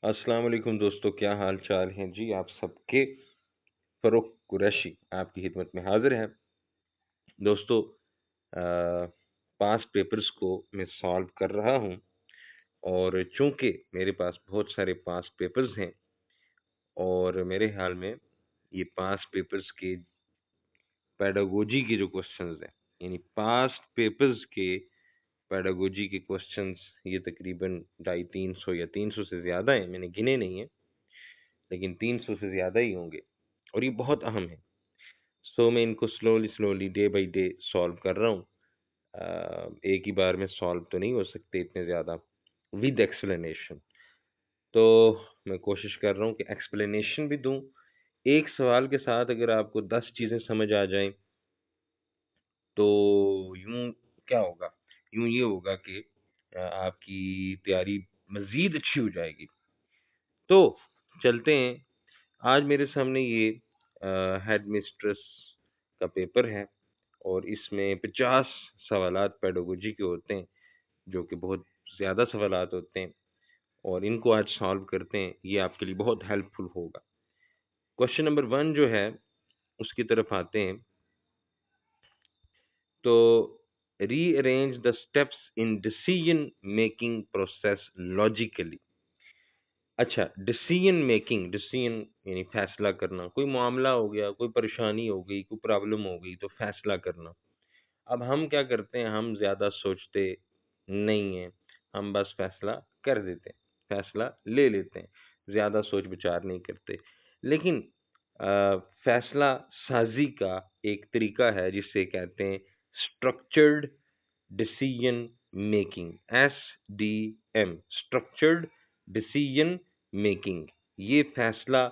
अस्सलाम वालेकुम दोस्तों, क्या हाल चाल हैं जी आप सबके। फ़रूक कुरैशी आपकी खिदमत में हाजिर है। दोस्तों, पास्ट पेपर्स को मैं सॉल्व कर रहा हूँ और चूंकि मेरे पास बहुत सारे पास्ट पेपर्स हैं और मेरे ख्याल में ये पास्ट पेपर्स के पेडागोजी के जो क्वेश्चंस हैं, यानी पास्ट पेपर्स के पेडागोजी के क्वेश्चंस, ये तकरीबन 250-300 या 300 से ज़्यादा हैं। मैंने गिने नहीं है, लेकिन 300 से ज़्यादा ही होंगे और ये बहुत अहम है। सो मैं इनको slowly day by day solve कर रहा हूँ। एक ही बार में सॉल्व तो नहीं हो सकते इतने ज़्यादा विद एक्सप्लेनेशन। तो मैं कोशिश कर रहा हूँ कि एक्सप्लेनेशन भी दूँ। एक सवाल के साथ अगर आपको 10 चीज़ें समझ आ जाएं तो यूँ क्या होगा? यूँ ये होगा कि आपकी तैयारी मज़ीद अच्छी हो जाएगी। तो चलते हैं। आज मेरे सामने ये हेड मिस्ट्रेस का पेपर है और इसमें 50 सवालात पेडागोजी के होते हैं, जो कि बहुत ज़्यादा सवालात होते हैं और इनको आज सॉल्व करते हैं। ये आपके लिए बहुत हेल्पफुल होगा। क्वेश्चन नंबर 1 जो है, उसकी तरफ आते हैं। तो rearrange the steps in decision making process logically. अच्छा, डिसीजन यानी फैसला करना। कोई मामला हो गया, कोई परेशानी हो गई, कोई प्रॉब्लम हो गई, तो फैसला करना। अब हम क्या करते हैं, हम ज़्यादा सोचते नहीं हैं, हम बस फैसला कर देते हैं, फैसला ले लेते हैं, ज़्यादा सोच विचार नहीं करते। लेकिन फैसला साज़ी का एक तरीका है जिसे कहते हैं structured decision making, SDM, structured decision making. ये फैसला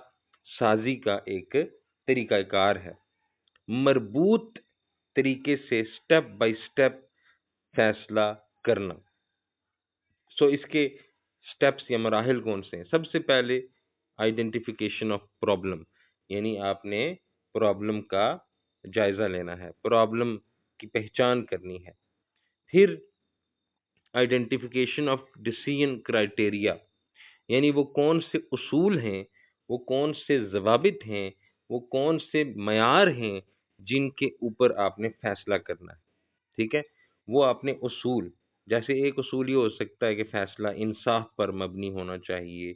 साज़ी का एक तरीक़ाकार है। मरबूत तरीके से स्टेप बाय स्टेप फैसला करना। सो इसके स्टेप्स या मराहिल कौन से हैं? सबसे पहले आइडेंटिफिकेशन ऑफ प्रॉब्लम, यानी आपने प्रॉब्लम का जायज़ा लेना है, प्रॉब्लम की पहचान करनी है। फिर आइडेंटिफिकेशन ऑफ डिसीजन क्राइटेरिया, यानी वो कौन से उसूल हैं, वो कौन से ज़वाबित हैं, वो कौन से मयार हैं जिनके ऊपर आपने फैसला करना है। ठीक है? वो आपने उसूल, जैसे एक उसूल ये हो सकता है कि फैसला इंसाफ पर मबनी होना चाहिए,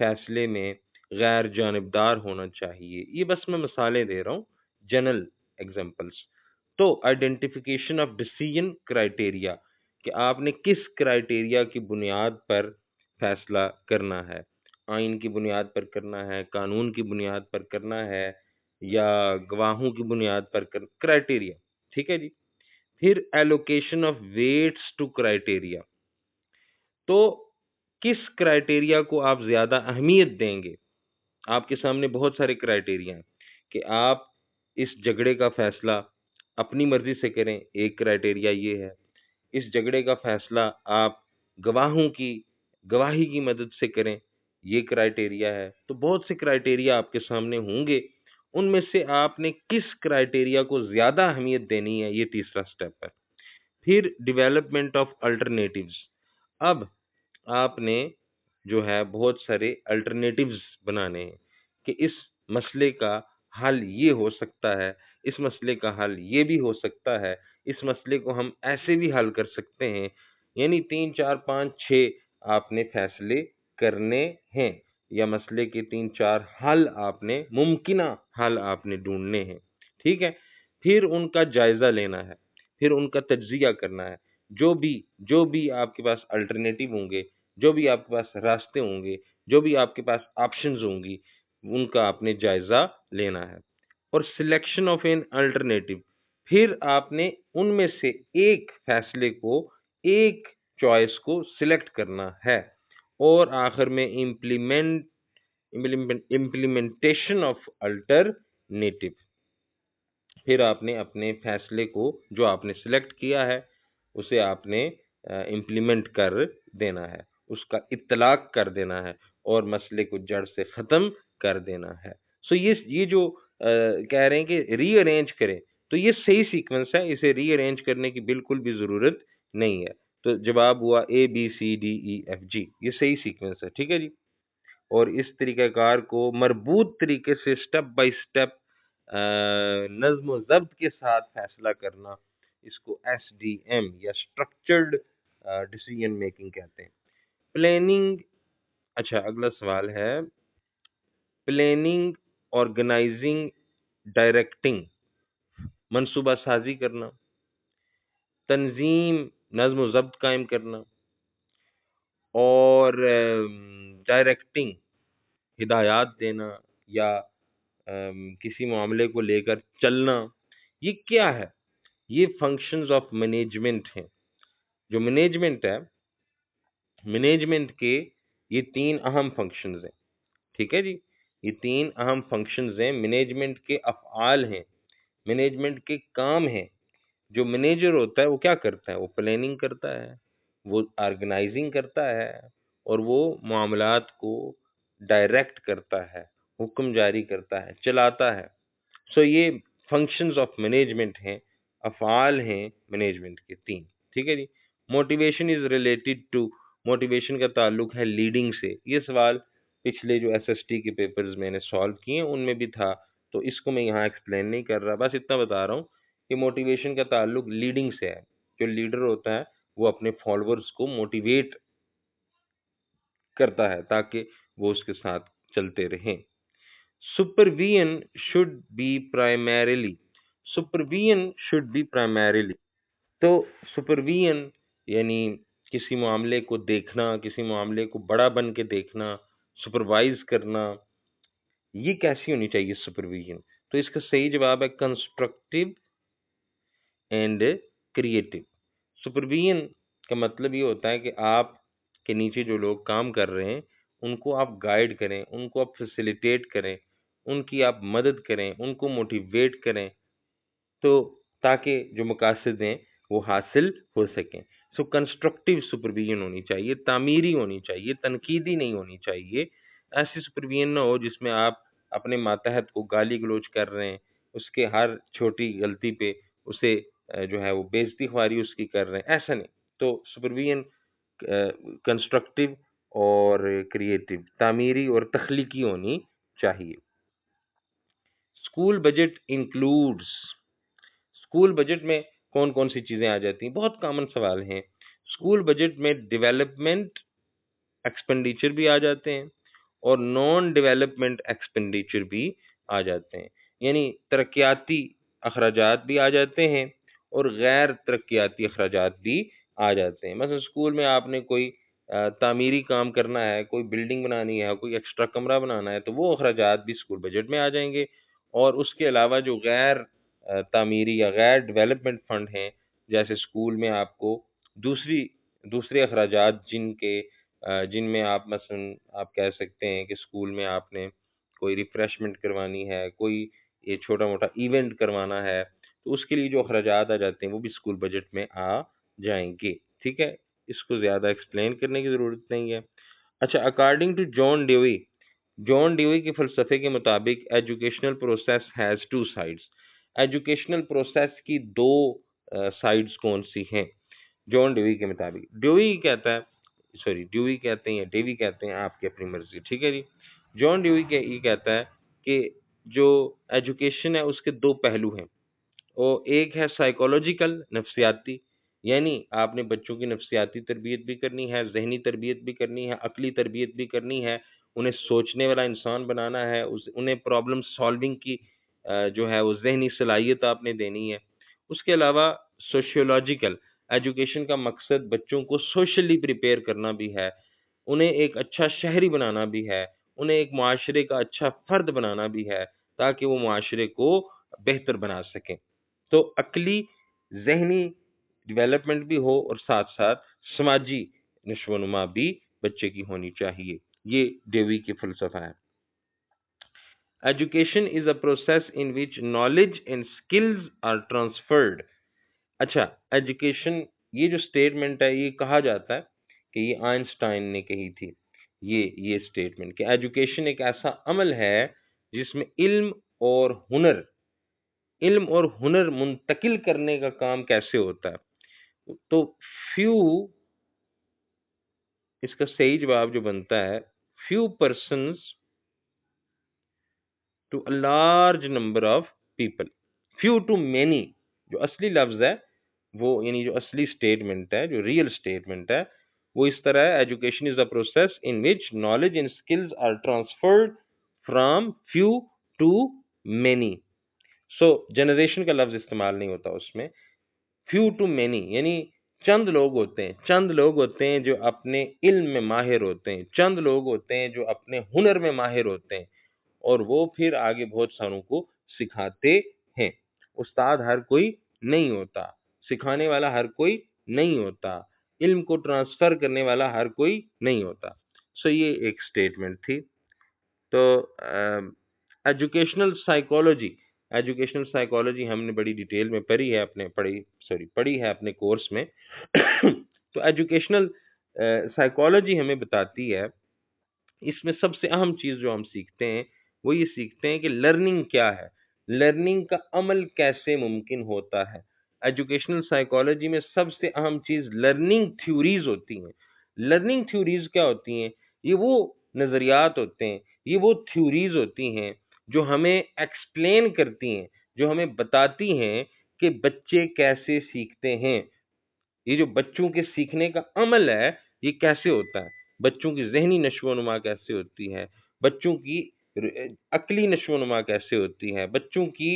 फैसले में गैर जानिबदार होना चाहिए। ये बस मैं मिसालें दे रहा हूँ, जनरल एग्जांपल्स। तो आइडेंटिफिकेशन ऑफ डिसीजन क्राइटेरिया, कि आपने किस क्राइटेरिया की बुनियाद पर फैसला करना है। आइन की बुनियाद पर करना है, कानून की बुनियाद पर करना है या गवाहों की बुनियाद पर क्राइटेरिया। ठीक है जी। फिर allocation of weights to criteria, तो किस क्राइटेरिया को आप ज़्यादा अहमियत देंगे। आपके सामने बहुत सारे क्राइटेरिया हैं कि आप इस झगड़े का फैसला अपनी मर्ज़ी से करें, एक क्राइटेरिया ये है। इस झगड़े का फैसला आप गवाहों की गवाही की मदद से करें, ये क्राइटेरिया है। तो बहुत से क्राइटेरिया आपके सामने होंगे, उनमें से आपने किस क्राइटेरिया को ज़्यादा अहमियत देनी है, ये तीसरा स्टेप है। फिर डेवलपमेंट ऑफ अल्टरनेटिव्स, अब आपने जो है बहुत सारे अल्टरनेटिव्स बनाने हैं कि इस मसले का हल ये हो सकता है, इस मसले का हल ये भी हो सकता है, इस मसले को हम ऐसे भी हल कर सकते हैं। यानी 3, 4, 5, 6 आपने फैसले करने हैं या मसले के 3, 4 हल आपने मुमकिना हल आपने ढूँढने हैं। ठीक है? फिर उनका जायज़ा लेना है, फिर उनका तज्ज़िया करना है। जो भी आपके पास अल्टरनेटिव होंगे, जो भी आपके पास रास्ते होंगे, जो भी आपके पास ऑप्शंस होंगी, उनका आपने जायज़ा लेना है। और सिलेक्शन ऑफ एन अल्टरनेटिव, फिर आपने उनमें से एक फैसले को, एक चॉइस को सिलेक्ट करना है। और आखिर में इम्प्लीमेंटेशन ऑफ अल्टरनेटिव, फिर आपने अपने फैसले को जो आपने सिलेक्ट किया है, उसे आपने इम्प्लीमेंट कर देना है, उसका इत्तलाक कर देना है और मसले को जड़ से ख़त्म कर देना है। सो ये जो कह रहे हैं कि रीअरेंज करें, तो ये सही सीक्वेंस है, इसे रीअरेंज करने की बिल्कुल भी ज़रूरत नहीं है। तो जवाब हुआ ए, बी, सी, डी, ई, एफ, जी, ये सही सीक्वेंस है। ठीक है जी? और इस तरीक़ाकार को मरबूत तरीके से स्टेप बाय स्टेप नज़्म व ज़ब्त के साथ फैसला करना, इसको एसडीएम या स्ट्रक्चर्ड डिसीजन मेकिंग कहते हैं। प्लानिंग, अच्छा अगला सवाल है, प्लानिंग, ऑर्गेनाइजिंग, डायरेक्टिंग, मनसूबा साजी करना, तंज़ीम, नज़्म व ज़ब्त कायम करना, और डायरेक्टिंग, हिदायत देना या किसी मामले को लेकर चलना, ये क्या है? ये फंक्शंस ऑफ मैनेजमेंट हैं। जो मैनेजमेंट है, मैनेजमेंट के ये 3 अहम फंक्शंस हैं, ठीक है जी? ये 3 अहम फंक्शंस हैं, मैनेजमेंट के अफ़आल हैं, मैनेजमेंट के काम हैं। जो मैनेजर होता है वो क्या करता है? वो प्लानिंग करता है, वो ऑर्गेनाइजिंग करता है और वो मामलात को डायरेक्ट करता है, हुक्म जारी करता है, चलाता है। सो ये फंक्शंस ऑफ मैनेजमेंट हैं, अफ़आल हैं मैनेजमेंट के 3, ठीक है जी? Motivation is related to, motivation का ताल्लुक है लीडिंग से। ये सवाल पिछले जो एसएसटी के पेपर्स मैंने सॉल्व किए हैं उनमें भी था, तो इसको मैं यहाँ एक्सप्लेन नहीं कर रहा, बस इतना बता रहा हूँ कि मोटिवेशन का ताल्लुक लीडिंग से है। जो लीडर होता है वो अपने फॉलोअर्स को मोटिवेट करता है ताकि वो उसके साथ चलते रहें। Supervision should be primarily, supervision should be primarily, तो सुपरविजन यानी किसी मामले को देखना, किसी मामले को बड़ा बन के देखना, सुपरवाइज करना, ये कैसी होनी चाहिए सुपरविजन? तो इसका सही जवाब है कंस्ट्रक्टिव एंड क्रिएटिव। सुपरविजन का मतलब ये होता है कि आप के नीचे जो लोग काम कर रहे हैं उनको आप गाइड करें, उनको आप फैसिलिटेट करें, उनकी आप मदद करें, उनको मोटिवेट करें, तो ताकि जो मकासद हैं वो हासिल हो सकें। सो कंस्ट्रक्टिव सुपरविजन होनी चाहिए, तामीरी होनी चाहिए, तनकीदी नहीं होनी चाहिए। ऐसी सुपरविजन ना हो जिसमें आप अपने मातहत को गाली गलौज कर रहे हैं, उसके हर छोटी गलती पे उसे जो है वो बेइज्जती ख्वारी उसकी कर रहे हैं, ऐसा नहीं। तो सुपरविजन कंस्ट्रक्टिव और क्रिएटिव, तामीरी और तख्लीकी होनी चाहिए। School budget includes, school budget में कौन-कौन सी चीज़ें आ जाती हैं? बहुत कॉमन सवाल हैं। स्कूल बजट में डेवलपमेंट एक्सपेंडिचर भी आ जाते हैं और नॉन डेवलपमेंट एक्सपेंडिचर भी आ जाते हैं। यानी तरक्याती अखराजात भी आ जाते हैं और गैर तरक्याती अखराजात भी आ जाते हैं। मतलब स्कूल में आपने कोई तामीरी काम करना है, कोई बिल्डिंग बनानी है, कोई एक्स्ट्रा कमरा बनाना है, तो वो अखराजात भी स्कूल बजट में आ जाएँगे। और उसके अलावा जो गैर तामीरी या गैर डेवलपमेंट फंड हैं, जैसे स्कूल में आपको दूसरी दूसरे अखराजात जिनमें आप मसलन आप कह सकते हैं कि स्कूल में आपने कोई रिफ्रेशमेंट करवानी है, कोई ये छोटा-मोटा इवेंट करवाना है, तो उसके लिए जो अखराजात आ जाते हैं, वो भी स्कूल बजट में आ जाएँगे, ठीक है? इसको ज़्यादा एक्सप्लेन करने की ज़रूरत नहीं है। अच्छा, अकॉर्डिंग टू जॉन डेवी के फ़लसफ़े के मुताबिक educational process has 2 sides. Educational process की 2 साइड्स कौन-सी हैं? जॉन डेवी के मुताबिक। डेवी कहता है, सॉरी ड्यूई कहते हैं या डेवी कहते हैं, आपकी अपनी मर्ज़ी, ठीक है जी। जॉन डेवी ये कहता है कि जो एजुकेशन है उसके 2 पहलू हैं। और एक है साइकोलॉजिकल, नफ्सियाती, यानी आपने बच्चों की नफ्सियाती तरबियत भी करनी है, ज़हनी तरबियत भी करनी है, अक़ली तरबियत भी करनी है, उन्हें सोचने वाला इंसान बनाना है, उन्हें प्रॉब्लम सॉल्विंग की जो है वो ज़हनी सलाहियत आपने देनी है। उसके अलावा सोशियोलॉजिकल, एजुकेशन का मकसद बच्चों को सोशली प्रिपेयर करना भी है, उन्हें एक अच्छा शहरी बनाना भी है, उन्हें एक मुआशरे का अच्छा फ़र्द बनाना भी है, ताकि वो मुआशरे को बेहतर बना सकें। तो अक़ली, ज़हनी डेवलपमेंट भी हो और साथ-साथ समाजी नशो-नुमा भी बच्चे की होनी चाहिए। ये डेवी की फ़लसफ़ा है। Education is a process in which knowledge and skills are transferred. अच्छा, एजुकेशन, ये जो स्टेटमेंट है ये कहा जाता है कि ये आइंस्टाइन ने कही थी। ये स्टेटमेंट कि एजुकेशन एक ऐसा अमल है जिसमें इल्म और हुनर मुंतकिल करने का काम कैसे होता है। तो फ्यू, इसका सही जवाब जो बनता है few persons to a large number of people. few to many, जो असली लफ्ज है वो, यानी जो असली स्टेटमेंट है, जो रियल स्टेटमेंट है, वो इस तरह है: education is the process in which knowledge and skills are transferred from few to many. So generation का लफ्ज इस्तेमाल नहीं होता उसमें। फ्यू टू मेनी यानी चंद लोग होते हैं, चंद लोग होते हैं जो अपने इल्म में माहिर होते हैं, चंद लोग होते हैं जो अपने हुनर में माहिर होते हैं, और वो फिर आगे बहुत सारों को सिखाते हैं। उस्ताद हर कोई नहीं होता, सिखाने वाला हर कोई नहीं होता, इल्म को ट्रांसफर करने वाला हर कोई नहीं होता। सो ये एक स्टेटमेंट थी। तो एजुकेशनल साइकोलॉजी, एजुकेशनल साइकोलॉजी हमने बड़ी डिटेल में पढ़ी है अपने कोर्स में। तो एजुकेशनल साइकोलॉजी हमें बताती है, इसमें सबसे अहम चीज़ जो हम सीखते हैं वो ये सीखते हैं कि लर्निंग क्या है, लर्निंग का अमल कैसे मुमकिन होता है। एजुकेशनल साइकोलॉजी में सबसे अहम चीज़ लर्निंग थ्योरीज होती हैं। लर्निंग थ्योरीज क्या होती हैं? ये वो नज़रियात होते हैं, ये वो थ्योरीज होती हैं जो हमें एक्सप्लेन करती हैं, जो हमें बताती हैं कि बच्चे कैसे सीखते हैं। ये जो बच्चों के सीखने का अमल है, ये कैसे होता है, बच्चों की ज़हनी नशो-नुमा कैसे होती है, बच्चों की अक़ली नशो-नुमा कैसे होती है, बच्चों की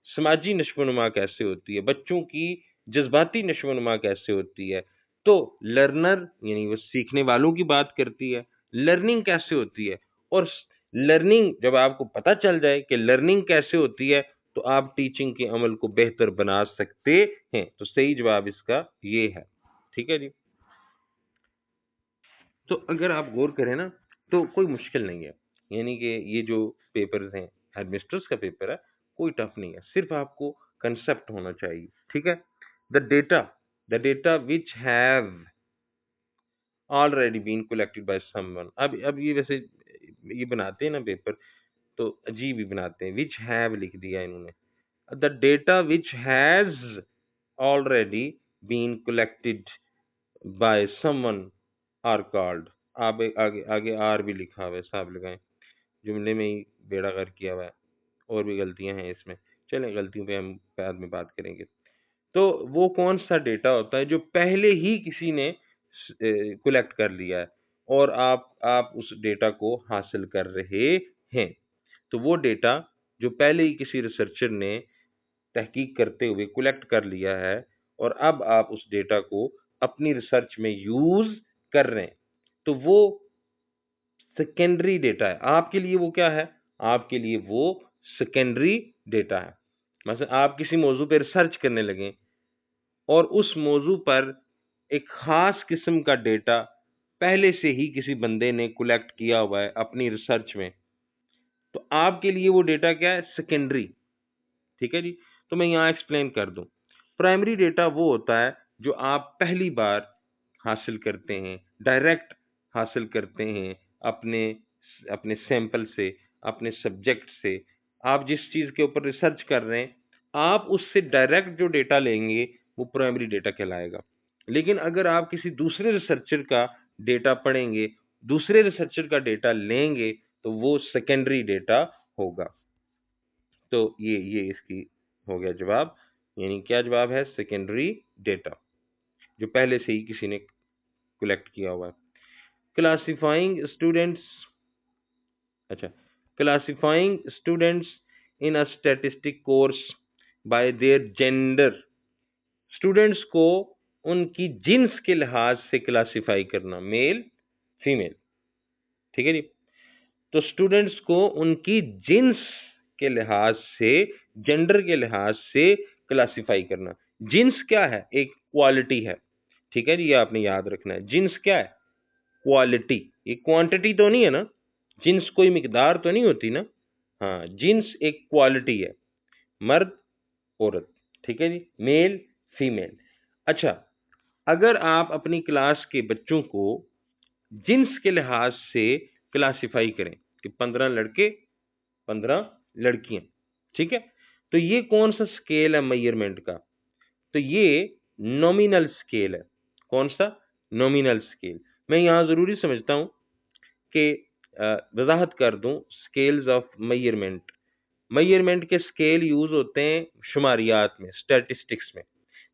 समाजी नशो-नुमा कैसे होती है, बच्चों की जज़्बाती नशो-नुमा कैसे होती है। तो लर्नर यानी वो सीखने वालों की बात करती है, लर्निंग कैसे होती है, और लर्निंग जब आपको पता चल जाए कि लर्निंग कैसे होती है, तो आप टीचिंग के अमल को बेहतर बना सकते हैं। तो सही जवाब इसका ये है। ठीक है जी। तो अगर आप गौर करें ना, तो कोई मुश्किल नहीं है, यानी कि ये जो पेपर्स हैं, हेडमिस्ट्रेस का पेपर है, कोई टफ नहीं है, सिर्फ आपको कंसेप्ट होना चाहिए। ठीक है। The data which have already been collected by someone. अब ये वैसे ये बनाते हैं ना पेपर, तो अजीब ही बनाते हैं, विच हैव लिख दिया इन्होंने। The data which has already been collected by someone are called. आगे आगे आगे आर भी लिखा हुआ है, साहब लगाएं, जुमले में ही बेड़ा गर्क किया हुआ है, और भी गलतियां हैं इसमें। चलें, गलतियों पे हम बाद में बात करेंगे। तो वो कौन सा डेटा होता है जो पहले ही किसी ने कलेक्ट कर लिया है और आप उस डेटा को हासिल कर रहे हैं। तो वो डेटा जो पहले ही किसी रिसर्चर ने तहकीक करते हुए कलेक्ट कर लिया है, और अब आप उस डेटा को अपनी रिसर्च में यूज कर रहे हैं, तो वो सेकेंडरी डेटा है। आपके लिए वो क्या है? आपके लिए वो सेकेंडरी डेटा है। मतलब आप किसी मौजू पे रिसर्च करने लगे और उस मौजू पर एक खास किस्म का डेटा पहले से ही किसी बंदे ने कलेक्ट किया हुआ है अपनी रिसर्च में, तो आपके लिए वो डेटा क्या है? सेकेंडरी। ठीक है जी। तो मैं यहाँ एक्सप्लेन कर दूं। प्राइमरी डेटा वो होता है जो आप पहली बार हासिल करते हैं, डायरेक्ट हासिल करते हैं अपने अपने सैंपल से, अपने सब्जेक्ट से। आप जिस चीज़ के ऊपर रिसर्च कर रहे हैं, आप उससे डायरेक्ट जो डेटा लेंगे वो प्राइमरी डेटा कहलाएगा। लेकिन अगर आप किसी दूसरे रिसर्चर का डेटा पढ़ेंगे, दूसरे रिसर्चर का डेटा लेंगे, तो वो सेकेंडरी डेटा होगा। तो ये इसकी हो गया जवाब। यानी क्या जवाब है? सेकेंडरी डेटा, जो पहले से ही किसी ने कलेक्ट किया हुआ है। क्लासिफाइंग स्टूडेंट्स, अच्छा, classifying students in a statistic course buy their gender. Students को उनकी जिन्स के लिहाज से क्लासिफाई करना, मेल फीमेल। ठीक है जी। तो स्टूडेंट्स को उनकी जिन्स के लिहाज से, जेंडर के लिहाज से क्लासिफाई करना। जिन्स क्या है? एक क्वालिटी है। ठीक है जी, ये आपने याद रखना है। जिन्स क्या है? क्वालिटी। ये क्वांटिटी तो नहीं है ना, जिन्स कोई मिकदार तो नहीं होती ना। हाँ, जिन्स एक क्वालिटी है, मर्द औरत। ठीक है जी, मेल फीमेल। अच्छा, अगर आप अपनी क्लास के बच्चों को जिन्स के लिहाज से क्लासिफाई करें कि 15 लड़के 15 लड़कियां, ठीक है, तो ये कौन सा स्केल है मेजरमेंट का? तो ये नॉमिनल स्केल है। कौन सा? Nominal scale. मैं यहाँ जरूरी समझता हूँ कि वजाहत कर दूं स्केल्स ऑफ मेजरमेंट। मेजरमेंट के स्केल यूज होते हैं शुमारियात में, स्टैटिस्टिक्स में।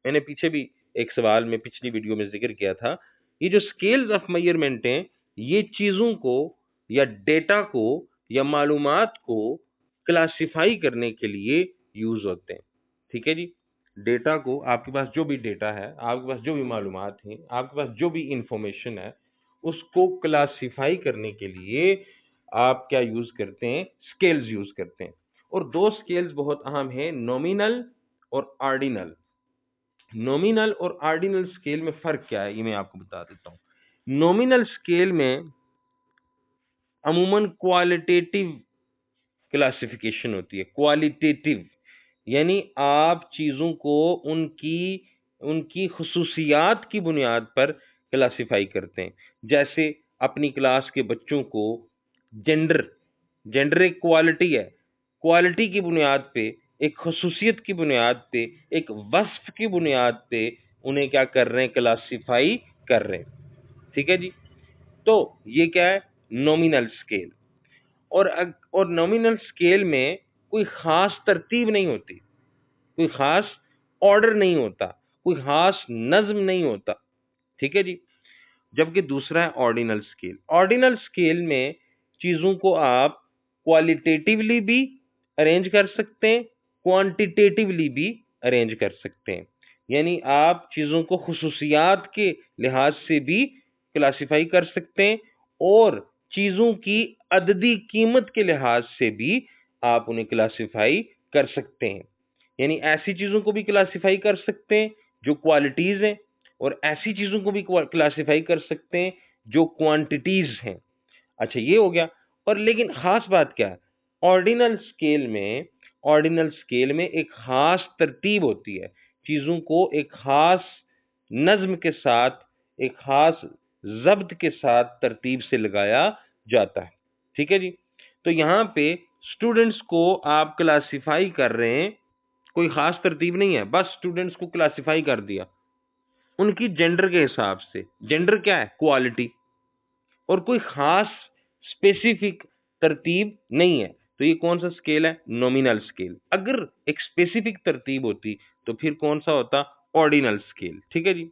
मैंने पीछे भी एक सवाल में पिछली वीडियो में जिक्र किया था। ये जो स्केल्स ऑफ मेजरमेंट हैं, ये चीज़ों को या डेटा को या मालूमात को क्लासिफाई करने के लिए यूज होते हैं। ठीक है जी। डेटा को, आपके पास जो भी डेटा है, आपके पास जो भी मालूमात हैं, आपके पास जो भी इंफॉर्मेशन है, उसको क्लासिफाई करने के लिए आप क्या यूज करते हैं? स्केल्स यूज करते हैं। और दो स्केल्स बहुत अहम हैं, नॉमिनल और ऑर्डिनल। नॉमिनल और ऑर्डिनल स्केल में फर्क क्या है, ये मैं आपको बता देता हूँ। नॉमिनल स्केल में अमूमन क्वालिटेटिव क्लासिफिकेशन होती है, क्वालिटेटिव, यानी आप चीज़ों को उनकी उनकी खुसूसियात की बुनियाद पर क्लासिफाई करते हैं। जैसे अपनी क्लास के बच्चों को जेंडर, जेंडर एक क्वालिटी है, क्वालिटी की बुनियाद पे, एक खसूसियत की बुनियाद पे, एक वस्फ की बुनियाद पे उन्हें क्या कर रहे हैं? क्लासिफाई कर रहे हैं। ठीक है जी। तो ये क्या है? Nominal scale. और नॉमिनल स्केल में कोई खास तरतीब नहीं होती, कोई खास ऑर्डर नहीं होता, कोई खास नज्म नहीं होता। ठीक है जी। जबकि दूसरा है ऑर्डिनल स्केल। ऑर्डिनल स्केल में चीज़ों को आप क्वालिटेटिवली भी अरेंज कर सकते हैं, क्वांटिटेटिवली भी अरेंज कर सकते हैं। यानी आप चीज़ों को खुसूसियात के लिहाज से भी क्लासिफाई कर सकते हैं और चीज़ों की अददी कीमत के लिहाज से भी आप उन्हें क्लासिफाई कर सकते हैं। यानी ऐसी चीज़ों को भी क्लासिफाई कर सकते हैं जो क्वालिटीज़ हैं, और ऐसी चीज़ों को भी क्लासिफाई कर सकते हैं जो क्वांटिटीज़ हैं। अच्छा, ये हो गया। और लेकिन ख़ास बात क्या है? ऑर्डिनल स्केल में, ऑर्डिनल स्केल में एक ख़ास तरतीब होती है। चीज़ों को एक ख़ास नज़्म के साथ, एक ख़ास ज़ब्त के साथ तरतीब से लगाया जाता है। ठीक है जी। तो यहाँ पे स्टूडेंट्स को आप क्लासिफाई कर रहे हैं, कोई ख़ास तरतीब नहीं है, बस स्टूडेंट्स को क्लासिफाई कर दिया उनकी जेंडर के हिसाब से। जेंडर क्या है? क्वालिटी। और कोई खास स्पेसिफिक तरतीब नहीं है। तो ये कौन सा स्केल है? Nominal scale. अगर एक स्पेसिफिक तरतीब होती तो फिर कौन सा होता? Ordinal scale. ठीक है जी।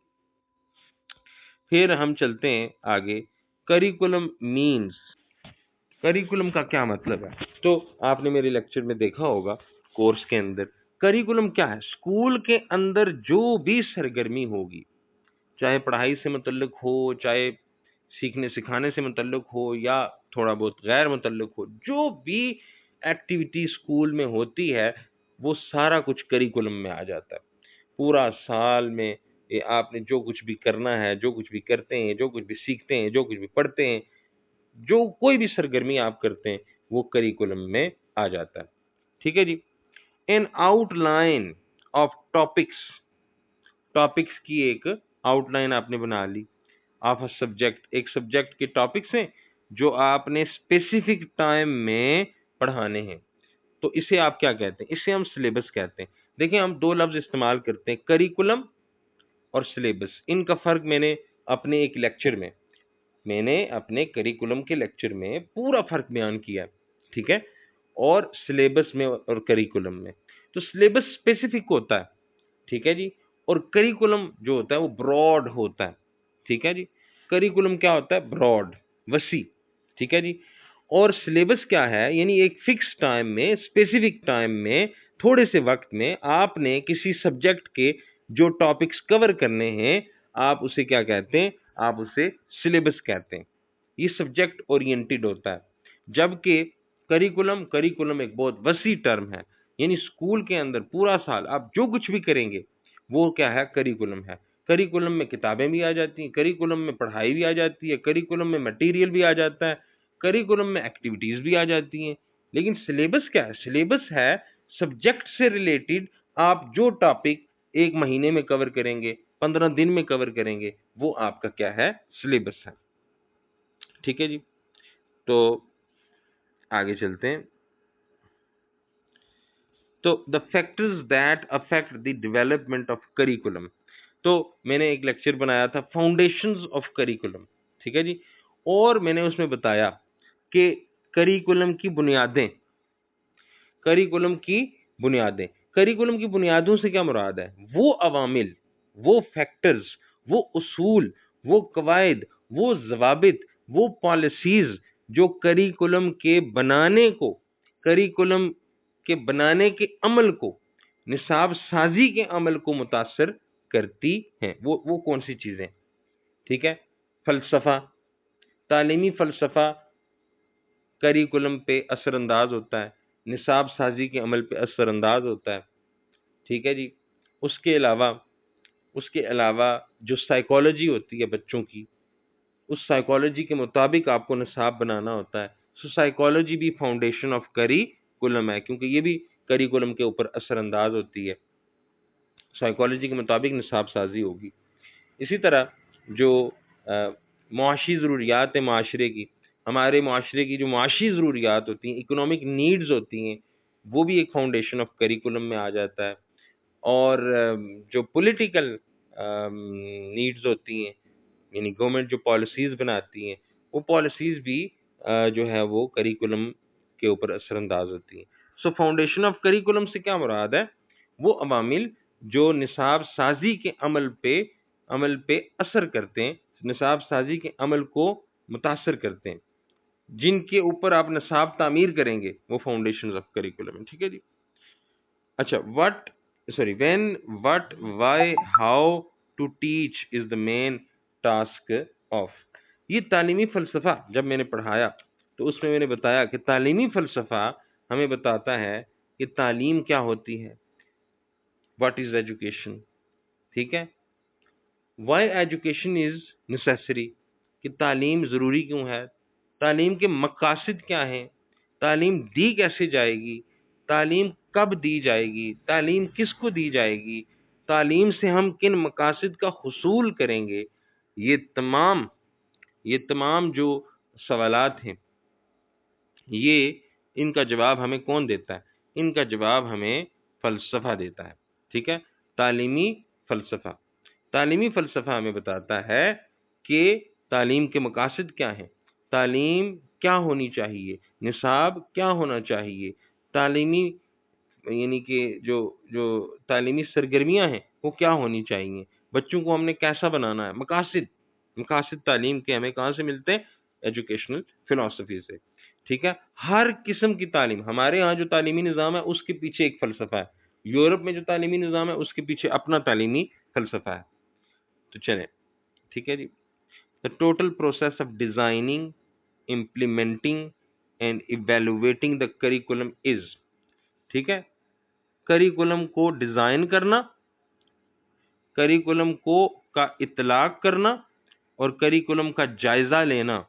फिर हम चलते हैं आगे। करिकुलम मीन्स, करिकुलम का क्या मतलब है? तो आपने मेरे लेक्चर में देखा होगा, कोर्स के अंदर करिकुलम क्या है? स्कूल के अंदर जो भी सरगर्मी होगी, चाहे पढ़ाई से मुतल्लिक हो, चाहे सीखने सिखाने से मुतल्लिक हो, या थोड़ा बहुत गैर मुतल्लिक हो, जो भी एक्टिविटी स्कूल में होती है वो सारा कुछ करिकुलम में आ जाता है। पूरा साल में ये आपने जो कुछ भी करना है, जो कुछ भी करते हैं, जो कुछ भी सीखते हैं, जो कुछ भी पढ़ते हैं, जो कोई भी सरगर्मी आप करते हैं, वो करिकुलम में आ जाता है। ठीक है जी। An outline of topics, topics की एक आउटलाइन आपने बना ली ऑफ अ सब्जेक्ट। एक सब्जेक्ट के टॉपिक्स हैं जो आपने स्पेसिफिक टाइम में पढ़ाने हैं। तो इसे आप क्या कहते हैं? इसे हम सिलेबस कहते हैं। देखिए, हम दो लफ्ज इस्तेमाल करते हैं, करिकुलम और सिलेबस। इनका फर्क मैंने अपने एक लेक्चर में, मैंने अपने करिकुलम के लेक्चर में पूरा फर्क बयान किया है। ठीक है। और सिलेबस में और करिकुलम में, तो सिलेबस स्पेसिफिक होता है। ठीक है जी। और करिकुलम जो होता है वो ब्रॉड होता है। ठीक है जी। करिकुलम क्या होता है? ब्रॉड, वसी। ठीक है जी। और सिलेबस क्या है? यानी एक फिक्स टाइम में, स्पेसिफिक टाइम में, थोड़े से वक्त में आपने किसी सब्जेक्ट के जो टॉपिक्स कवर करने हैं, आप उसे क्या कहते हैं? आप उसे सिलेबस कहते हैं। ये सब्जेक्ट ओरिएंटेड होता है। जबकि करिकुलम, करिकुलम एक बहुत वसी टर्म है। यानी स्कूल के अंदर पूरा साल आप जो कुछ भी करेंगे वो क्या है? करिकुलम है। करिकुलम में किताबें भी आ जाती हैं, करिकुलम में पढ़ाई भी आ जाती है, करिकुलम में मटेरियल भी आ जाता है, करिकुलम में एक्टिविटीज भी आ जाती हैं। लेकिन सिलेबस क्या है? सिलेबस है सब्जेक्ट से रिलेटेड आप जो टॉपिक एक महीने में कवर करेंगे, 15 दिन में कवर करेंगे, वो आपका क्या है? सिलेबस है। ठीक है जी। तो आगे चलते हैं। तो the factors that affect the development of curriculum. तो मैंने एक लेक्चर बनाया था फाउंडेशंस ऑफ करिकुलम। ठीक है जी। और मैंने उसमें बताया कि करिकुलम की बुनियादें, करिकुलम की बुनियादें, करिकुलम की बुनियादों से क्या मुराद है? वो अवामिल, वो फैक्टर्स, वो उसूल, वो कवायद, वो ज़वाबित, वो पॉलिसीज़ जो करिकुलम के बनाने के अमल को, निसाब साज़ी के अमल को मुतासिर करती हैं। वो कौन-सी चीज़ें? ठीक है? फ़लसफ़ा, तालीमी फ़लसफ़ा करिकुलम पे असरअंदाज होता है, निसाब साज़ी के अमल पे असरअंदाज होता है। ठीक है जी? उसके अलावा जो साइकोलॉजी होती है बच्चों की, उस साइकोलॉजी के मुताबिक आपको निसाब बनाना होता है। सो साइकोलॉजी भी फाउंडेशन ऑफ करिकुलम है, क्योंकि ये भी करिकुलम के ऊपर असरअंदाज होती है। साइकोलॉजी के मुताबिक निसाब साज़ी होगी। इसी तरह जो मुआशी ज़रूरियात है माशरे की, हमारे माशरे की जो मुआशी ज़रूरियात होती हैं, इकोनॉमिक नीड्स होती हैं, वो भी एक फाउंडेशन ऑफ करिकुलम में आ जाता है। और जो पॉलिटिकल नीड्स होती हैं, यानी गवर्नमेंट जो पॉलिसीज़ बनाती हैं, वो पॉलिसीज़ भी जो है वो करिकुलम के ऊपर असरअंदाज होती हैं। सो फाउंडेशन ऑफ करिकुलम से क्या मुराद है? वो अवामिल जो निसाब साज़ी के अमल पे असर करते हैं, निसाब साज़ी के अमल को मुतासिर करते हैं, जिनके ऊपर आप निसाब तामीर करेंगे, वो फाउंडेशंस ऑफ करिकुलम है। ठीक है जी? अच्छा, when, what, why, how to teach is the main task of. ये तालीमी फ़लसफ़ा जब मैंने पढ़ाया तो उसमें मैंने बताया कि तालीमी फ़लसफ़ा हमें बताता है कि तालीम क्या होती है, व्हाट इज़ एजुकेशन। ठीक है? व्हाई एजुकेशन इज़ नेसेसरी, कि तालीम ज़रूरी क्यों है, तालीम के मकासद क्या हैं, तालीम दी कैसे जाएगी, तालीम कब दी जाएगी, तालीम किसको दी जाएगी, तालीम से हम किन मकासद का हुसूल करेंगे। ये तमाम ये तमाम जो सवालात हैं, ये इनका जवाब हमें कौन देता है? इनका जवाब हमें फ़लसफ़ा देता है। ठीक है? तालीमी फ़लसफ़ा। तालीमी फ़लसफ़ा हमें बताता है कि तालीम के मकासद क्या हैं, तालीम क्या होनी चाहिए, निसाब क्या होना चाहिए, तालीमी यानी कि जो जो तालीमी सरगर्मियाँ हैं, वो क्या होनी चाहिए, बच्चों को हमने कैसा बनाना है, मकासद तालीम के हमें कहाँ से मिलते हैं? एजुकेशनल फ़िलॉसफ़ी से। ठीक है? हर किस्म की तालीम, हमारे यहाँ जो तालीमी निज़ाम है, उसके पीछे एक फ़लसफ़ा है। यूरोप में जो तालीमी निज़ाम है, उसके पीछे अपना तालीमी फ़लसफ़ा है। तो चलें, ठीक है जी? The total process of designing, implementing and evaluating the curriculum is. ठीक है? करिकुलम को डिज़ाइन करना, करिकुलम को का इत्तलाक करना और करिकुलम का जायज़ा लेना,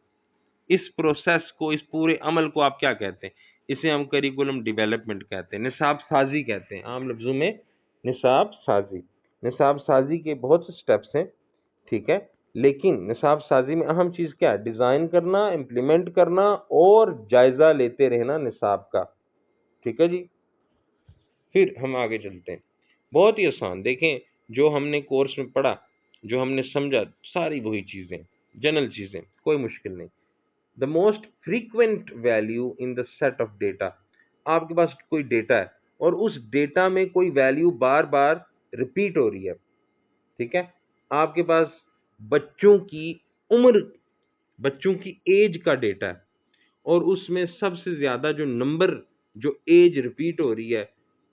इस प्रोसेस को, इस पूरे अमल को आप क्या कहते हैं? इसे हम करिकुलम डेवलपमेंट कहते हैं, निसाब साज़ी कहते हैं, आम लफ्ज़ों में निसाब साज़ी। निसाब साज़ी के बहुत से स्टेप्स हैं, ठीक है? लेकिन निसाब साज़ी में अहम चीज़ क्या है? डिज़ाइन करना, इम्प्लीमेंट करना और जायज़ा लेते रहना निसाब का। ठीक है जी? फिर हम आगे चलते हैं। बहुत ही आसान, देखें जो हमने कोर्स में पढ़ा, जो हमने समझा, सारी वही चीज़ें, जनरल चीज़ें, कोई मुश्किल नहीं। The most frequent value in the set of data. आपके पास कोई डेटा है और उस डेटा में कोई वैल्यू बार बार रिपीट हो रही है। ठीक है? आपके पास बच्चों की उम्र, बच्चों की एज का डेटा है और उसमें सबसे ज़्यादा जो नंबर, जो एज रिपीट हो रही है,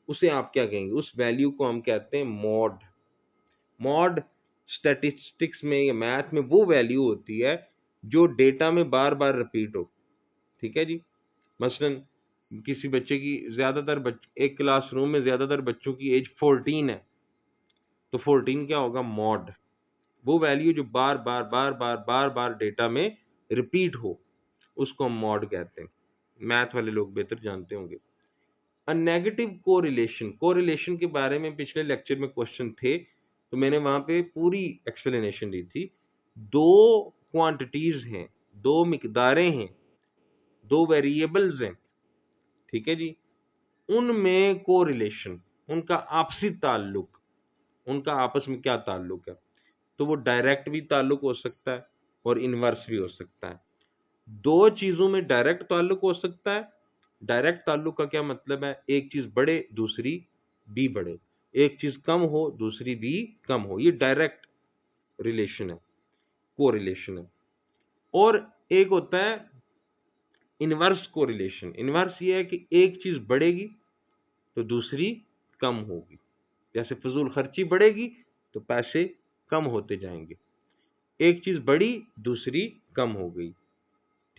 उसे आप क्या कहेंगे? उस वैल्यू को हम कहते हैं मॉड। मॉड स्टैटिस्टिक्स में या मैथ में वो वैल्यू होती है जो डेटा में बार बार रिपीट हो। ठीक है जी? मसलन किसी बच्चे की एक क्लासरूम में ज़्यादातर बच्चों की एज 14 है, तो 14 क्या होगा? मॉड। वो वैल्यू जो बार बार डेटा में रिपीट हो, उसको हम मॉड कहते हैं। मैथ वाले लोग बेहतर जानते होंगे। अ नेगेटिव कोरिलेशन, कोरिलेशन के बारे में पिछले लेक्चर में क्वेश्चन थे, तो मैंने वहां पे पूरी एक्सप्लेनेशन दी थी। दो क्वांटिटीज हैं, दो मिकदारें हैं, दो वेरिएबल्स हैं, ठीक है जी? उनमें कोरिलेशन, उनका आपसी ताल्लुक, उनका आपस में क्या ताल्लुक है? तो वो डायरेक्ट भी ताल्लुक हो सकता है और इनवर्स भी हो सकता है। दो चीजों में डायरेक्ट ताल्लुक हो सकता है। डायरेक्ट ताल्लुक का क्या मतलब है? एक चीज बढ़े, दूसरी भी बढ़े, एक चीज कम हो, दूसरी भी कम हो, ये डायरेक्ट रिलेशन है, कोरिलेशन है। और एक होता है इनवर्स कोरिलेशन। इनवर्स ये है कि एक चीज बढ़ेगी तो दूसरी कम होगी। जैसे फजूल खर्ची बढ़ेगी तो पैसे कम होते जाएंगे। एक चीज बढ़ी, दूसरी कम हो गई,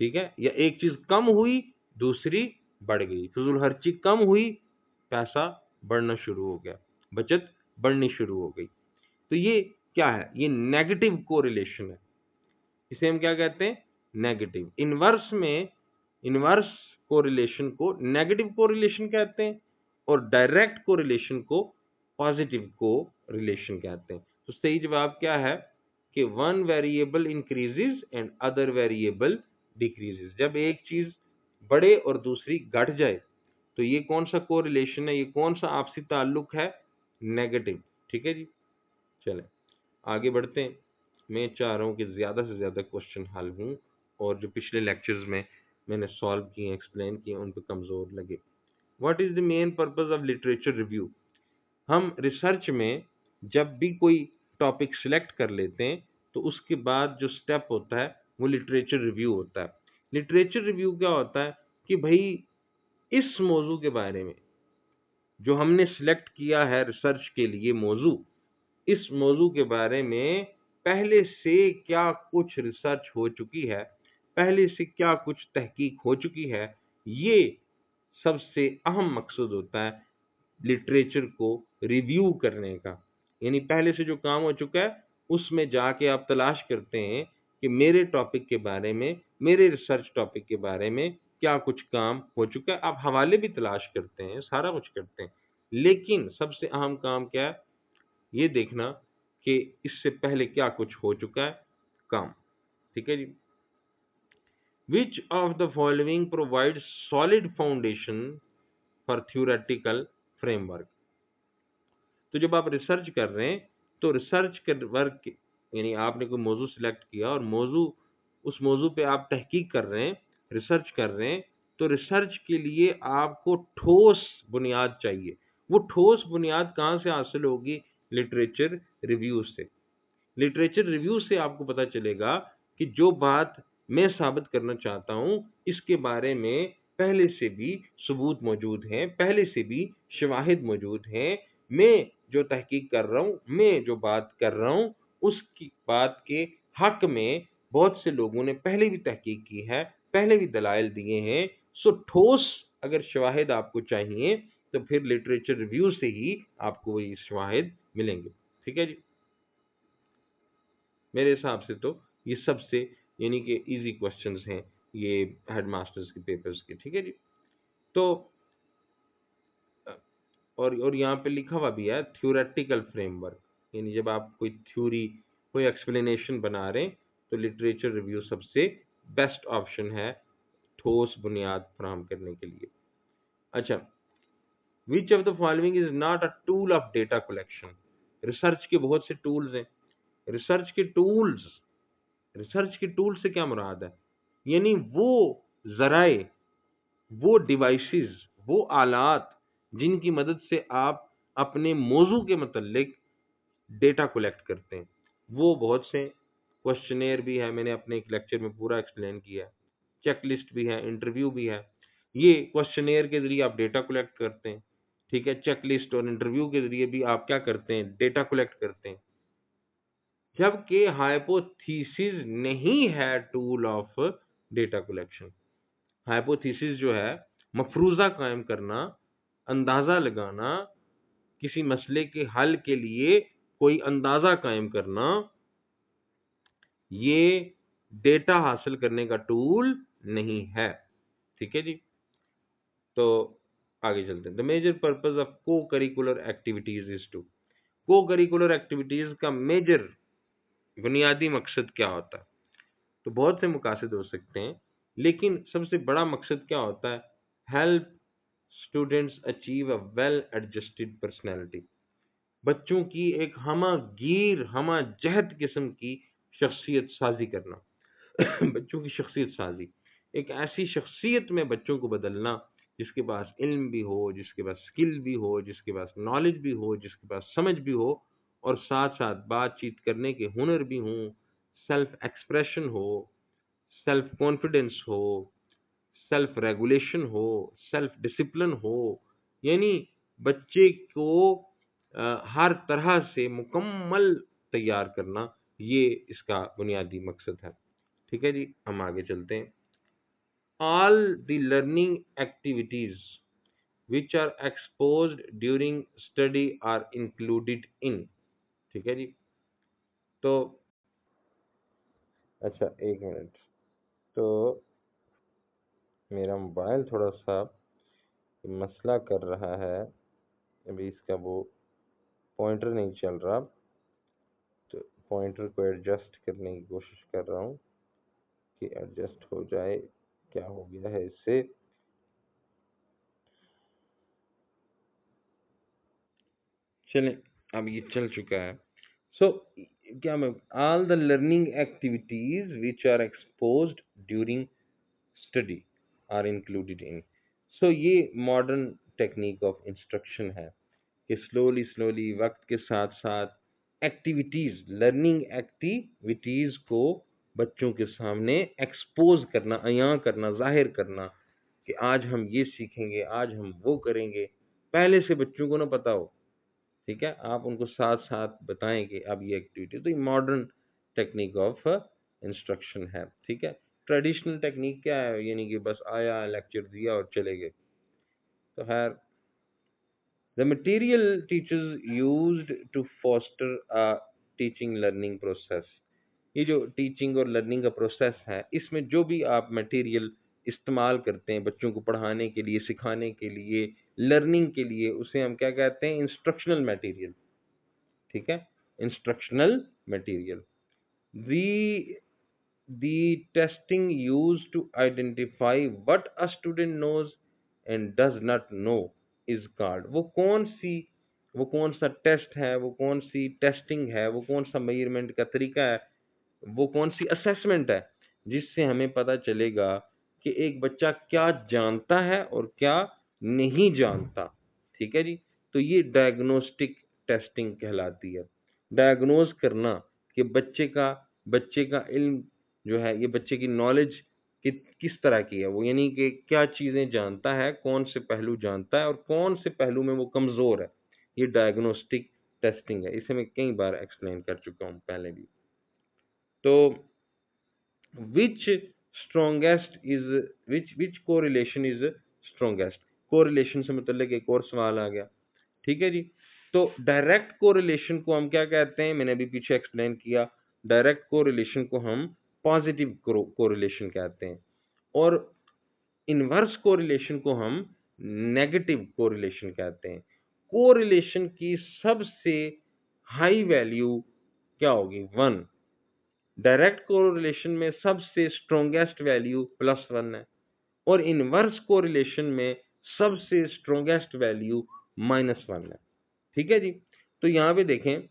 ठीक है? या एक चीज कम हुई, दूसरी बढ़ गई। फजूल खर्ची कम हुई, पैसा बढ़ना शुरू हो गया, बचत बढ़नी शुरू हो गई। तो ये क्या है? ये नेगेटिव कोरिलेशन है। इसे हम क्या कहते हैं? नेगेटिव। इनवर्स में, इनवर्स कोरिलेशन को नेगेटिव कोरिलेशन कहते हैं और डायरेक्ट कोरिलेशन को पॉजिटिव कोरिलेशन कहते हैं। तो सही जवाब क्या है कि one variable increases and other variable decreases. जब एक चीज बढ़े और दूसरी घट जाए तो ये कौन सा कोरिलेशन है? ये कौन सा आपसी ताल्लुक है? नेगेटिव। ठीक है जी, चलें आगे बढ़ते हैं। मैं चाह रहा हूँ कि ज़्यादा से ज़्यादा क्वेश्चन हल हों और जो पिछले लेक्चर्स में मैंने सॉल्व किए, एक्सप्लेन किए, उन पे कमज़ोर लगे। What is the main purpose of literature review? हम रिसर्च में जब भी कोई टॉपिक सिलेक्ट कर लेते हैं तो उसके बाद जो स्टेप होता है वो लिटरेचर रिव्यू होता है। लिटरेचर रिव्यू क्या होता है कि भाई इस मौजू के बारे में जो हमने सिलेक्ट किया है रिसर्च के लिए मौजू, इस मौजू के बारे में पहले से क्या कुछ रिसर्च हो चुकी है, पहले से क्या कुछ तहकीक हो चुकी है, ये सबसे अहम मकसद होता है लिटरेचर को रिव्यू करने का। यानी पहले से जो काम हो चुका है उसमें जाके आप तलाश करते हैं कि मेरे टॉपिक के बारे में, मेरे रिसर्च टॉपिक के बारे में क्या कुछ काम हो चुका है। आप हवाले भी तलाश करते हैं, सारा कुछ करते हैं, लेकिन सबसे अहम काम क्या है? ये देखना कि इससे पहले क्या कुछ हो चुका है काम। ठीक है जी। Which of the following provide solid foundation for theoretical framework? तो जब आप रिसर्च कर रहे हैं तो रिसर्च कर वर्क, यानी आपने कोई मौजू सिलेक्ट किया और मौजू, उस मौजू पे आप तहकीक कर रहे हैं, रिसर्च कर रहे हैं, तो रिसर्च के लिए आपको ठोस बुनियाद चाहिए। वो ठोस बुनियाद कहाँ से हासिल होगी? लिटरेचर रिव्यू से। लिटरेचर रिव्यू से आपको पता चलेगा कि जो बात मैं साबित करना चाहता हूँ इसके बारे में पहले से भी सबूत मौजूद हैं, पहले से भी शवाहिद मौजूद हैं। मैं जो तहकीक कर रहा हूँ, मैं जो बात कर रहा हूँ, उसकी बात के हक में बहुत से लोगों ने पहले भी तहकीक की है, पहले भी दलाइल दिए हैं। सो ठोस अगर शवाहिद आपको चाहिए तो फिर लिटरेचर रिव्यू से ही आपको वही शवाहिद मिलेंगे। ठीक है जी। मेरे हिसाब से तो ये सबसे यानी कि इजी क्वेश्चंस हैं ये हेडमास्टर्स के पेपर्स के। ठीक है जी। तो और यहाँ पे लिखा हुआ भी है थ्योरेटिकल फ्रेमवर्क, यानी जब आप कोई थ्योरी, कोई एक्सप्लेनेशन बना रहे हैं तो लिटरेचर रिव्यू सबसे बेस्ट ऑप्शन है ठोस बुनियाद फराहम करने के लिए। अच्छा, विच of the following is not a tool of data collection? Research के बहुत से टूल्स हैं। रिसर्च के टूल्स, रिसर्च के टूल से क्या मुराद है? यानी वो ज़राए, वो डिवाइसेस, वो आलात जिनकी मदद से आप अपने मौजू के मतलब डेटा कलेक्ट करते हैं, वो बहुत से। क्वेश्चनेयर भी है, मैंने अपने एक लेक्चर में पूरा एक्सप्लेन किया है। चेकलिस्ट भी है, इंटरव्यू भी है। ये क्वेश्चनेयर के जरिए आप डेटा कलेक्ट करते हैं, ठीक है? चेकलिस्ट और इंटरव्यू के जरिए भी आप क्या करते हैं? डेटा कलेक्ट करते हैं। जबकि हाइपोथेसिस नहीं है tool of data collection. Hypothesis जो है मफरूज़ा कायम करना, अंदाज़ा लगाना, किसी मसले के हल के लिए कोई अंदाज़ा कायम करना, ये डेटा हासिल करने का टूल नहीं है। ठीक है जी। तो आगे चलते हैं। द मेजर पर्पस ऑफ को करिकुलर एक्टिविटीज इज टू, को करिकुलर एक्टिविटीज का मेजर बुनियादी मकसद क्या होता है? तो बहुत से मकासद हो सकते हैं, लेकिन सबसे बड़ा मकसद क्या होता है? Help students achieve a well adjusted personality, बच्चों की एक हमागीर हमा जहत किस्म की शख्सियत साजी करना। बच्चों की शख्सियत साजी, एक ऐसी शख्सियत में बच्चों को बदलना जिसके पास इल्म भी हो, जिसके पास स्किल भी हो, जिसके पास नॉलेज भी हो, जिसके पास समझ भी हो, और साथ-साथ बातचीत करने के हुनर भी हों, सेल्फ एक्सप्रेशन हो, सेल्फ कॉन्फिडेंस हो, सेल्फ रेगुलेशन हो, सेल्फ डिसिप्लिन हो, यानी बच्चे को हर तरह से मुकम्मल तैयार करना, ये इसका बुनियादी मकसद है। ठीक है जी, हम आगे चलते हैं। All the learning activities which are exposed during study are included in। ठीक है जी। तो अच्छा, एक मिनट। तो मेरा मोबाइल थोड़ा सा मसला कर रहा है, अभी इसका वो पॉइंटर नहीं चल रहा, तो पॉइंटर को एडजस्ट करने की कोशिश कर रहा हूँ कि एडजस्ट हो जाए। क्या हो गया है इससे? चलें, अब ये चल चुका है। सो क्या मैं all the learning activities which are exposed during study are included in. So ये मॉडर्न टेक्निक ऑफ इंस्ट्रक्शन है कि स्लोली स्लोली वक्त के साथ साथ एक्टिविटीज, लर्निंग एक्टिविटीज को बच्चों के सामने एक्सपोज करना, अयां करना, जाहिर करना कि आज हम ये सीखेंगे, आज हम वो करेंगे, पहले से बच्चों को ना पता हो। ठीक है, आप उनको साथ साथ बताएं कि अब ये एक्टिविटी, तो ये मॉडर्न टेक्निक ऑफ इंस्ट्रक्शन है। ठीक है, ट्रेडिशनल टेक्निक क्या है, यानी कि बस आया, लेक्चर दिया और चले गए। तो खैर, the material teachers used to foster a teaching learning process. ये जो टीचिंग और लर्निंग का प्रोसेस है, इसमें जो भी आप मटेरियल इस्तेमाल करते हैं बच्चों को पढ़ाने के लिए, सिखाने के लिए, लर्निंग के लिए, उसे हम क्या कहते हैं? Instructional material. ठीक है, instructional material. the the testing used to identify what a student knows and does not know is called। वो कौन सा टेस्ट है, वो कौन सी टेस्टिंग है, वो कौन सा मेजरमेंट का तरीका है, वो कौन सी असेसमेंट है जिससे हमें पता चलेगा कि एक बच्चा क्या जानता है और क्या नहीं जानता। ठीक है जी, तो ये डायग्नोस्टिक टेस्टिंग कहलाती है। डायग्नोज करना कि बच्चे का इल्म जो है, ये बच्चे की नॉलेज किस तरह की है वो, यानी कि क्या चीज़ें जानता है, कौन से पहलू जानता है और कौन से पहलू में वो कमज़ोर है। ये डायग्नोस्टिक टेस्टिंग है, इसे मैं कई बार एक्सप्लेन कर चुका हूँ पहले भी। तो which strongest is which correlation is strongest। Correlation से मतलब एक और सवाल आ गया। ठीक है जी, तो डायरेक्ट कोरिलेशन को हम क्या कहते हैं? मैंने अभी पीछे एक्सप्लेन किया। डायरेक्ट कोरिलेशन को हम पॉजिटिव कोरिलेशन कहते हैं, और इनवर्स कोरिलेशन को हम नेगेटिव कोरिलेशन कहते हैं। कोरिलेशन की सबसे हाई वैल्यू क्या होगी? 1। डायरेक्ट कोरिलेशन में सबसे स्ट्रॉन्गेस्ट वैल्यू +1 है, और इनवर्स कोरिलेशन में सबसे स्ट्रॉन्गेस्ट वैल्यू -1 है। ठीक है जी, तो यहाँ पे देखें,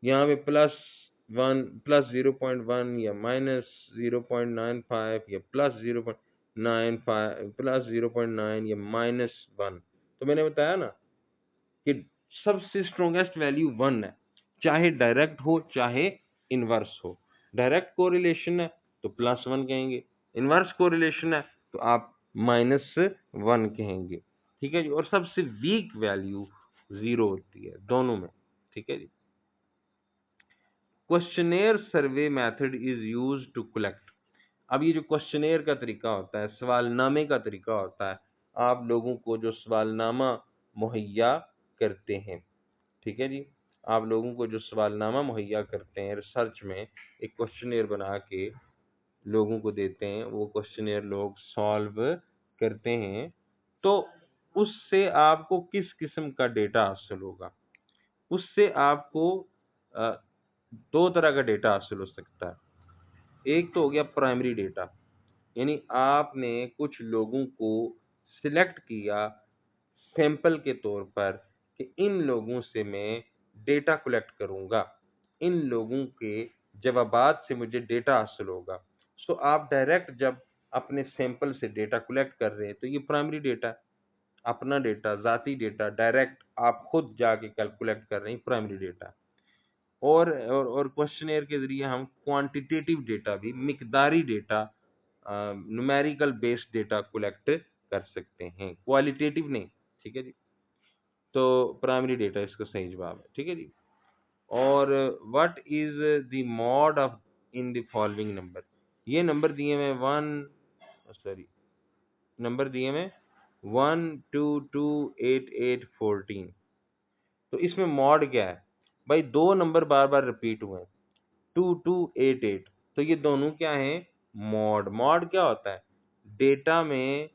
यहाँ पे +1, +0.1 या -0.95 या +0.95, +0.9 या -1। तो मैंने बताया ना कि सबसे स्ट्रॉन्गेस्ट वैल्यू 1 है, चाहे डायरेक्ट हो चाहे इनवर्स हो। डायरेक्ट कोरिलेशन है तो +1 कहेंगे, इनवर्स कोरिलेशन है तो आप -1 कहेंगे। ठीक है जी, और सबसे वीक वैल्यू 0 होती है दोनों में। ठीक है जी। Questionnaire survey method is used to collect. अब ये जो क्वेश्चनेयर का तरीका होता है, सवालनामे का तरीका होता है, आप लोगों को जो सवालनामा मुहैया करते हैं। ठीक है जी, आप लोगों को जो सवालनामा मुहैया करते हैं, रिसर्च में एक क्वेश्चनेयर बना के लोगों को देते हैं, वो क्वेश्चनेयर लोग सॉल्व करते हैं, तो उससे आपको किस किस्म का डेटा हासिल होगा? उससे आपको अ, 2 तरह का डेटा हासिल हो सकता है। एक तो हो गया प्राइमरी डेटा, यानी आपने कुछ लोगों को सिलेक्ट किया सैंपल के तौर पर कि इन लोगों से मैं डेटा कलेक्ट करूंगा, इन लोगों के जवाबात से मुझे डेटा हासिल होगा। सो आप डायरेक्ट जब अपने सैंपल से डेटा कलेक्ट कर रहे हैं, तो ये प्राइमरी डेटा है। अपना डेटा, ज़ाती डेटा डायरेक्ट आप खुद जाके कैलकुलेट कर रहे हैं, प्राइमरी डेटा। और क्वेश्चनेयर के ज़रिए हम क्वांटिटेटिव डेटा भी, मिकदारी data, numerical based data collect कर सकते हैं, क्वालिटेटिव नहीं। ठीक है जी। तो प्राइमरी डेटा इसका सही जवाब है। ठीक है जी। और what is the mod of in the following number? ये नंबर दिए हुए 1 2 2 8 8 14। तो इसमें मॉड क्या है भाई? दो नंबर बार बार रिपीट हुए हैं, 2 2 8 8। तो ये दोनों क्या हैं? मॉड। मॉड क्या होता है? डेटा में,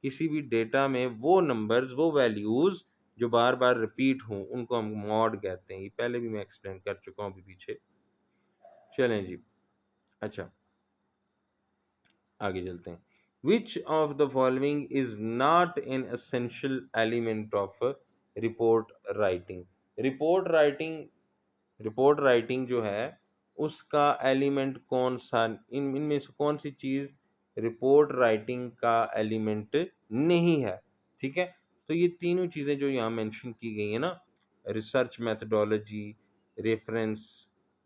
किसी भी डेटा में वो नंबर्स, वो वैल्यूज जो बार बार रिपीट हों, उनको हम मॉड कहते हैं। ये पहले भी मैं एक्सप्लेन कर चुका हूँ अभी पीछे। चलें जी। अच्छा, आगे चलते हैं। विच of the following is not an essential element of report writing? Report writing, report writing जो है उसका एलिमेंट कौन सा, इनमें से कौन सी चीज रिपोर्ट राइटिंग का एलिमेंट नहीं है? ठीक है। तो ये तीनों चीजें जो यहाँ मेंशन की गई है ना, रिसर्च मेथडोलॉजी, रेफरेंस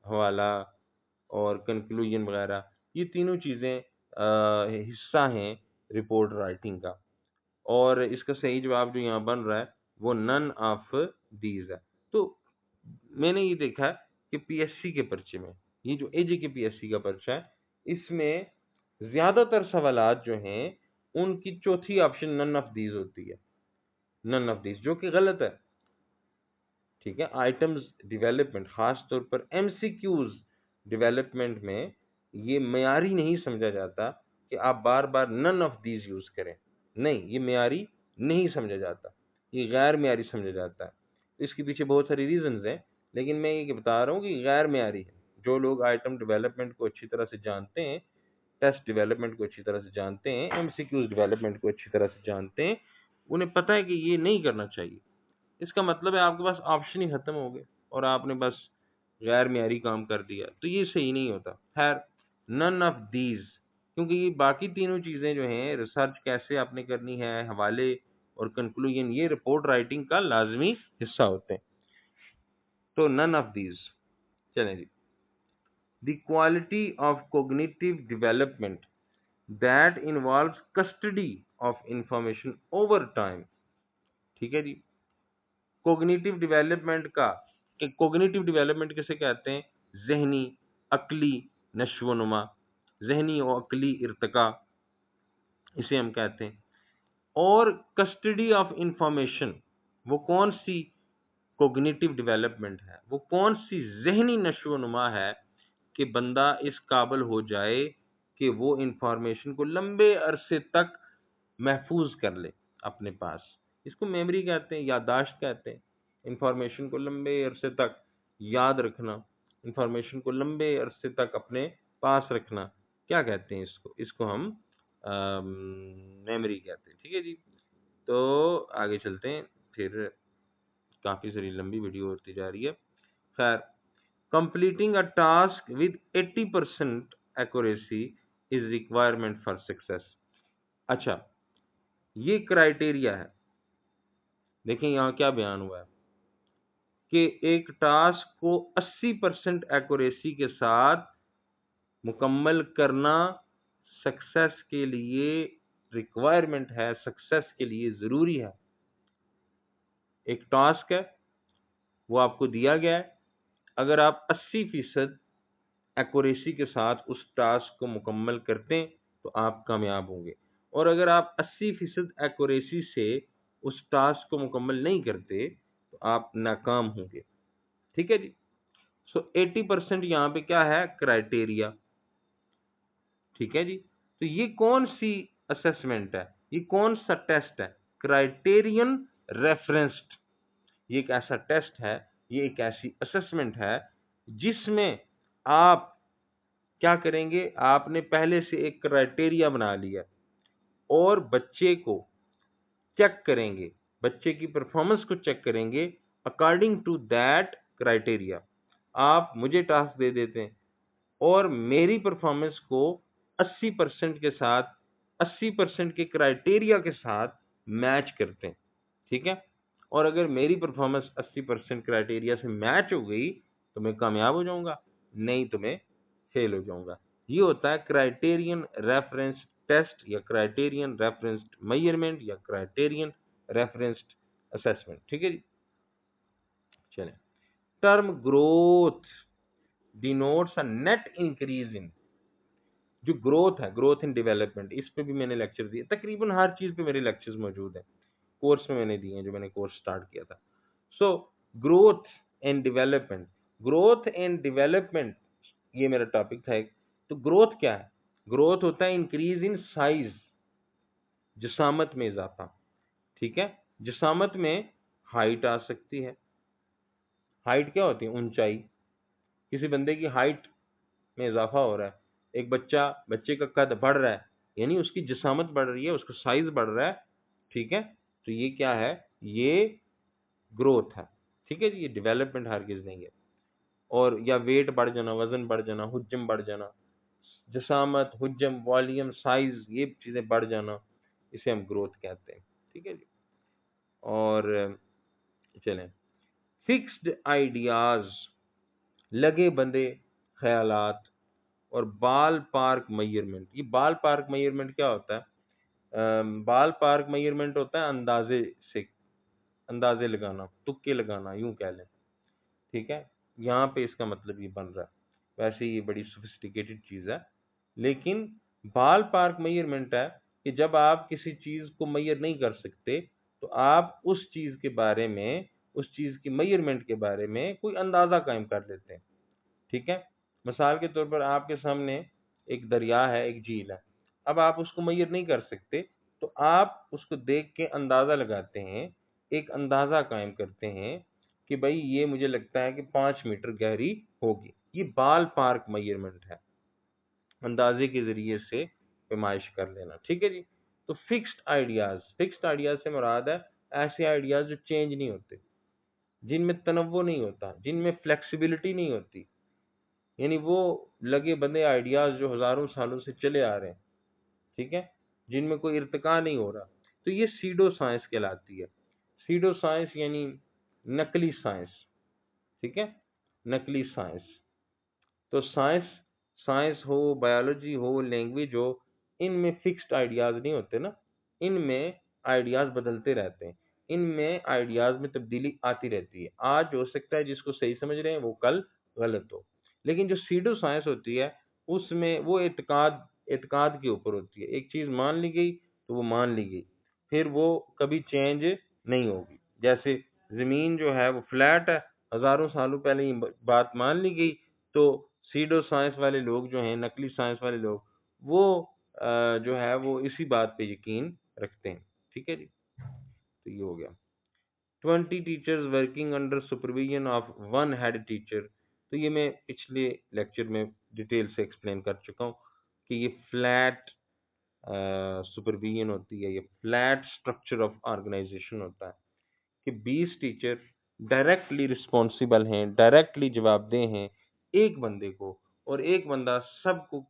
हवाला और कंक्लूजन वगैरह, ये तीनों चीजें हिस्सा हैं रिपोर्ट राइटिंग का। और इसका सही जवाब जो यहाँ बन रहा है वो नन ऑफ दीज है। तो मैंने ये देखा है कि पीएससी के पर्चे में, ये जो एजे पीएससी का पर्चा है, इसमें ज्यादातर सवालात जो हैं उनकी चौथी ऑप्शन नन ऑफ दीज होती है, नन ऑफ दीज, जो कि गलत है। ठीक है। आइटम्स डेवलपमेंट, खास तौर पर एमसीक्यूज डेवलपमेंट में ये मयारी नहीं समझा जाता कि आप बार बार नन ऑफ दीज यूज करें। नहीं, ये मयारी नहीं समझा जाता, ये गैर मयारी समझा जाता है। इसके पीछे बहुत सारी रीजंस हैं, लेकिन मैं ये बता रहा हूँ कि गैर मयारी है। जो लोग आइटम डेवलपमेंट को अच्छी तरह से जानते हैं, टेस्ट डेवलपमेंट को अच्छी तरह से जानते हैं, एमसीक्यूज डेवलपमेंट को अच्छी तरह से जानते हैं, उन्हें पता है कि ये नहीं करना चाहिए। इसका मतलब है आपके पास ऑप्शन ही खत्म हो गए और आपने बस गैर म्यारी काम कर दिया, तो ये सही नहीं होता। खैर, नन ऑफ दीज, क्योंकि ये बाकी तीनों चीजें जो हैं, रिसर्च कैसे आपने करनी है, हवाले और कंक्लूजन, ये रिपोर्ट राइटिंग का लाजमी हिस्सा होते हैं। तो नन ऑफ दीज। चलें जी। The quality of cognitive development that involves custody of information over time. ठीक है जी। कोग्निटिव डेवलपमेंट का, कोग्निटिव डेवलपमेंट किसे कहते हैं? जहनी, अक्ली नशोनुमा, जहनी और अक्ली इर्तिका, इसे हम कहते हैं। और कस्टडी ऑफ इंफॉर्मेशन, वो कौन सी कोग्निटिव डेवलपमेंट है, वो कौन सी जहनी नशोनुमा है कि बंदा इस काबिल हो जाए कि वो इंफॉर्मेशन को लंबे अरसे तक महफूज कर ले अपने पास। इसको मेमोरी कहते हैं, याददाश्त कहते हैं। इंफॉर्मेशन को लंबे अरसे तक याद रखना, इंफॉर्मेशन को लंबे अरसे तक अपने पास रखना, क्या कहते हैं इसको? इसको हम मेमोरी कहते हैं। ठीक है जी। तो आगे चलते हैं, फिर काफ़ी सारी लंबी वीडियो होती जा रही है। खैर, completing a task with 80% accuracy is requirement for success. अच्छा, ये क्राइटेरिया है। देखें यहाँ क्या बयान हुआ है कि एक टास्क को 80% एक्यूरेसी के साथ मुकम्मल करना सक्सेस के लिए रिक्वायरमेंट है, सक्सेस के लिए ज़रूरी है। एक टास्क है, वो आपको दिया गया है, अगर आप 80% एक्यूरेसी के साथ उस टास्क को मुकम्मल करते हैं तो आप कामयाब होंगे। और अगर आप 80% एक्यूरेसी से उस टास्क को मुकम्मल नहीं करते तो आप नाकाम होंगे। ठीक है जी। सो 80% यहाँ पे क्या है? क्राइटेरिया। ठीक है जी। तो ये कौन सी असेसमेंट है, ये कौन सा टेस्ट है? Criterion referenced. ये एक ऐसा टेस्ट है, ये एक ऐसी असेसमेंट है जिसमें आप क्या करेंगे? आपने पहले से एक क्राइटेरिया बना लिया और बच्चे को चेक करेंगे, बच्चे की परफॉर्मेंस को चेक करेंगे अकॉर्डिंग टू दैट क्राइटेरिया। आप मुझे टास्क दे देते हैं और मेरी परफॉर्मेंस को 80% के साथ, 80% के क्राइटेरिया के साथ मैच करते हैं, ठीक है? और अगर मेरी परफॉर्मेंस 80% क्राइटेरिया से मैच हो गई तो मैं कामयाब हो जाऊंगा, नहीं तो मैं फेल हो जाऊंगा। ये होता है क्राइटेरियन रेफरेंस टेस्ट या क्राइटेरियन रेफरेंस्ड मेजरमेंट या क्राइटेरियन रेफरेंस्ड असेसमेंट, ठीक है जी। चलें, term growth denotes a net increase in, जो ग्रोथ है, ग्रोथ इन डेवलपमेंट, इस पे भी मैंने लेक्चर दिए, तकरीबन हर चीज पे मेरे लेक्चर्स मौजूद हैं, कोर्स में मैंने दिए हैं जो मैंने कोर्स स्टार्ट किया था। So growth and development, growth and development, ये मेरा टॉपिक था एक। तो ग्रोथ क्या है? ग्रोथ होता है इंक्रीज इन साइज, जिसामत में इजाफा, ठीक है? जिसामत में हाइट आ सकती है। हाइट क्या होती है? ऊंचाई। किसी बंदे की हाइट में इजाफा हो रहा है, एक बच्चे का कद बढ़ रहा है, यानी उसकी जिसामत बढ़ रही है, उसका साइज बढ़ रहा है, ठीक है? तो ये क्या है? ये ग्रोथ है, ठीक है जी। ये डेवलपमेंट हरगिज नहीं है। और या वेट बढ़ जाना, वजन बढ़ जाना, हुज्जम बढ़ जाना, जिसामत, हुज्जम, वॉल्यूम, साइज, ये चीजें बढ़ जाना, इसे हम ग्रोथ कहते हैं, ठीक है जी। और चलें, फिक्स्ड आइडियाज, लगे बंधे ख्यालात, और बाल पार्क मेजरमेंट। ये बाल पार्क मेजरमेंट क्या होता है? बाल पार्क मेजरमेंट होता है अंदाजे से, अंदाजे लगाना, तुक्के लगाना, यूं कह लें, ठीक है? यहाँ पे इसका मतलब ये बन रहा है। वैसे ये बड़ी सोफिस्टिकेटेड चीज है, लेकिन बाल पार्क मेजरमेंट है कि जब आप किसी चीज को मेजर नहीं कर सकते तो आप उस चीज के बारे में, उस चीज की मेजरमेंट के बारे में कोई अंदाजा कायम कर लेते हैं, ठीक है? मिसाल के तौर पर आपके सामने एक दरिया है, एक झील है, अब आप उसको मेजर नहीं कर सकते तो आप उसको देख के अंदाजा लगाते हैं, एक अंदाजा कायम करते हैं कि भाई ये मुझे लगता है कि 5 मीटर गहरी होगी। ये बाल पार्क मेजरमेंट है, अंदाजे के जरिए से पैमाइश कर लेना, ठीक है जी। तो फिक्स्ड आइडियाज, फिक्स्ड आइडियाज से मुराद है ऐसे आइडियाज जो चेंज नहीं होते, जिनमें तनव्वुर नहीं होता, जिनमें फ्लेक्सिबिलिटी नहीं होती, यानी वो लगे बंदे आइडियाज जो हजारों सालों से चले आ रहे हैं, ठीक है, जिनमें कोई इर्तिका नहीं हो रहा, तो ये सीडो साइंस कहलाती है। सीडो साइंस यानी नकली साइंस, ठीक है, नकली साइंस। तो साइंस, साइंस हो, बायोलॉजी हो, लैंग्वेज हो, इनमें फिक्स्ड आइडियाज नहीं होते ना, इनमें आइडियाज बदलते रहते हैं, इनमें आइडियाज में तब्दीली आती रहती है। आज हो सकता है जिसको सही समझ रहे हैं वो कल गलत हो, लेकिन जो सीडो साइंस होती है उसमें वो एतकाद, एतकाद के ऊपर होती है। एक चीज मान ली गई तो वो मान ली गई, फिर वो कभी चेंज नहीं होगी। जैसे जमीन जो है वो फ्लैट है, हजारों सालों पहले ये बात मान ली गई, तो सीडो साइंस वाले लोग जो हैं, नकली साइंस वाले लोग, वो जो है वो इसी बात पे यकीन रखते हैं, ठीक है जी। तो ये हो गया। 20 teachers working under supervision of one head teacher, तो ये मैं पिछले लेक्चर में डिटेल से एक्सप्लेन कर चुका हूँ कि ये फ्लैट सुपरविजन होती है, ये फ्लैट स्ट्रक्चर ऑफ ऑर्गेनाइजेशन होता है कि 20 टीचर डायरेक्टली रिस्पॉन्सिबल हैं, डायरेक्टली जवाबदेह हैं एक बंदे को, और एक बंदा सबको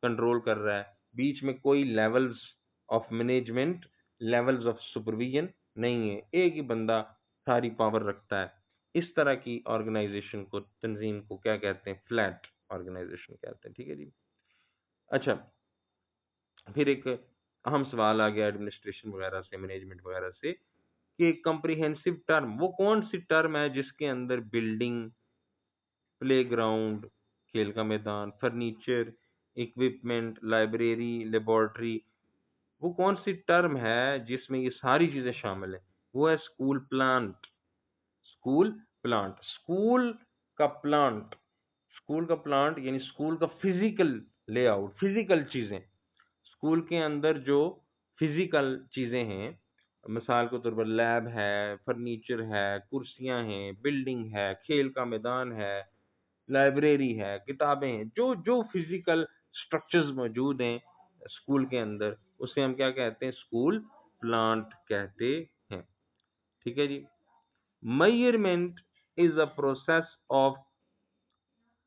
कंट्रोल कर रहा है, बीच में कोई levels of management, levels of supervision नहीं है, एक ही बंदा सारी पावर रखता है। इस तरह की ऑर्गेनाइजेशन को, तंजीम को क्या कहते हैं? फ्लैट ऑर्गेनाइजेशन कहते हैं, ठीक है जी। अच्छा, फिर एक अहम सवाल आ गया एडमिनिस्ट्रेशन वगैरह से, मैनेजमेंट वगैरह से, कि कम्प्रिहेंसिव टर्म वो कौन सी टर्म है जिसके अंदर बिल्डिंग, प्लेग्राउंड, खेल का मैदान, फर्नीचर, इक्विपमेंट, लाइब्रेरी, लेबोरेटरी, वो कौन सी टर्म है जिसमें ये सारी चीजें शामिल है? वो है school plant. School plant, school का प्लांट, स्कूल का प्लांट यानी स्कूल का फिजिकल लेआउट, फिजिकल चीजें, स्कूल के अंदर जो फिजिकल चीजें हैं, मिसाल के तौर पर लैब है, फर्नीचर है, कुर्सियां हैं, बिल्डिंग है, खेल का मैदान है, लाइब्रेरी है, किताबें हैं, जो जो फिजिकल स्ट्रक्चर्स मौजूद हैं स्कूल के अंदर, उसे हम क्या कहते हैं? स्कूल प्लांट कहते हैं, ठीक है जी। Measurement is a process of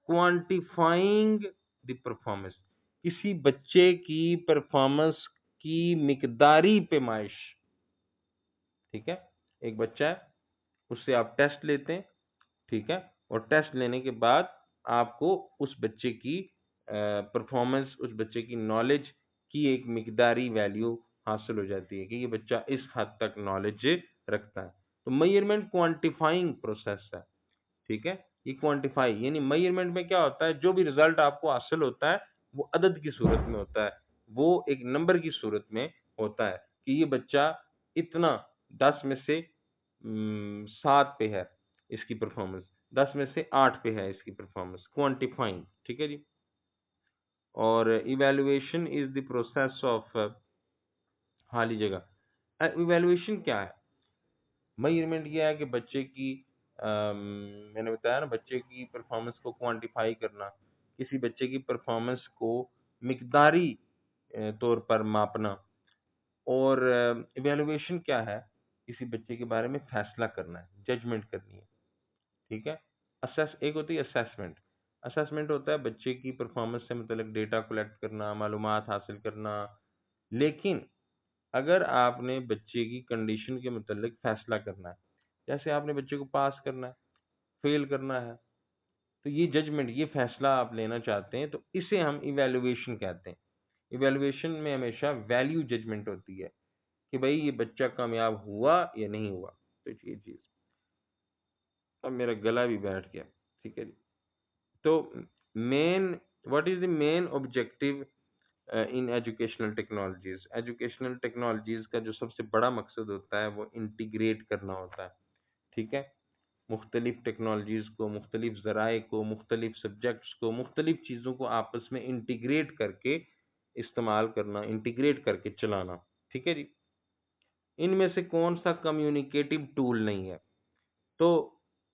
quantifying the performance, किसी बच्चे की परफॉर्मेंस की मिकदारी पैमाइश, ठीक है? एक बच्चा है, उससे आप टेस्ट लेते हैं, ठीक है? और टेस्ट लेने के बाद आपको उस बच्चे की परफॉर्मेंस, उस बच्चे की नॉलेज की एक मिकदारी वैल्यू हासिल हो जाती है कि ये बच्चा इस हद तक नॉलेज रखता है। तो मेजरमेंट क्वांटिफाइंग प्रोसेस है, ठीक है? ये क्वांटिफाई यानी मेजरमेंट में क्या होता है, जो भी रिजल्ट आपको हासिल होता है वो अदद की सूरत में होता है, वो एक नंबर की सूरत में होता है कि ये बच्चा इतना 10 में से 7 पे है इसकी परफॉर्मेंस, 10 में से 8 पे है इसकी परफॉर्मेंस, क्वांटिफाइंग, ठीक है जी। और evaluation is the process of खाली जगह। इवैल्यूएशन क्या है? मेजरमेंट ये है कि बच्चे की मैंने बताया ना, बच्चे की परफॉर्मेंस को क्वांटिफाई करना, किसी बच्चे की परफॉर्मेंस को मिकदारी तौर पर मापना। और इवैल्यूएशन क्या है? किसी बच्चे के बारे में फैसला करना है, जजमेंट करनी है, ठीक है? असेस एक होती है असेसमेंट। असेसमेंट होता है बच्चे की परफॉर्मेंस से मतलब डेटा कलेक्ट करना, मालूमात हासिल करना। लेकिन अगर आपने बच्चे की कंडीशन के मुतालिक फैसला करना है, जैसे आपने बच्चे को पास करना है, फेल करना है, तो ये जजमेंट, ये फैसला आप लेना चाहते हैं, तो इसे हम इवैल्यूएशन कहते हैं। इवैल्यूएशन में हमेशा वैल्यू जजमेंट होती है कि भाई ये बच्चा कामयाब हुआ या नहीं हुआ। तो ये चीज़, अब मेरा गला भी बैठ गया, ठीक है जी। तो main, what is the main objective in educational technologies? Educational technologies का जो सबसे बड़ा मकसद होता है वो इंटीग्रेट करना होता है, ठीक है? मुख्तलिफ टेक्नोलॉजीज को, मुख्तलिफ ज़राए को, मुख्तलिफ सब्जेक्ट्स को, मुख्तलिफ चीज़ों को आपस में इंटीग्रेट करके इस्तेमाल करना, इंटीग्रेट करके चलाना, ठीक है जी। इनमें से कौन सा कम्युनिकेटिव टूल नहीं है? तो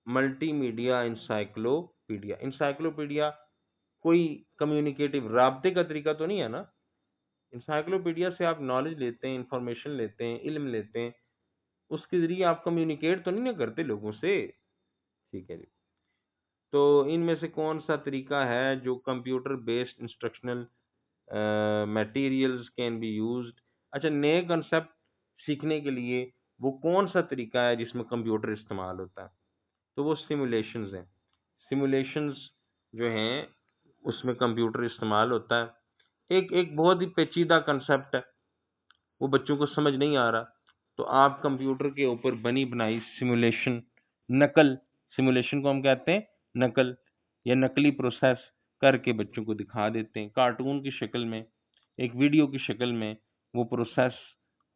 मल्टीमीडिया इंसाइक्लोपीडिया। इंसाइक्लोपीडिया कोई कम्युनिकेटिव राब्ते का तरीका तो नहीं है ना? इंसाइक्लोपीडिया से आप नॉलेज लेते हैं, इंफॉर्मेशन लेते हैं, इल्म लेते हैं, उसके ज़रिए आप कम्युनिकेट तो नहीं ना करते लोगों से, ठीक है जी। तो इनमें से कौन-सा तरीका है जो computer based instructional materials can be used? अच्छा, नए कॉन्सेप्ट सीखने के लिए वो कौन-सा तरीका है जिसमें कंप्यूटर इस्तेमाल होता है? तो वो सिमुलेशंस हैं। सिमुलेशंस जो हैं, उसमें कंप्यूटर इस्तेमाल होता है। एक एक बहुत ही पेचीदा कॉन्सेप्ट है, वो बच्चों को समझ नहीं आ रहा, तो आप कंप्यूटर के ऊपर बनी बनाई सिमुलेशन, नकल, सिमुलेशन को हम कहते हैं नकल या नकली प्रोसेस करके बच्चों को दिखा देते हैं कार्टून की शक्ल में, एक वीडियो की शक्ल में वो प्रोसेस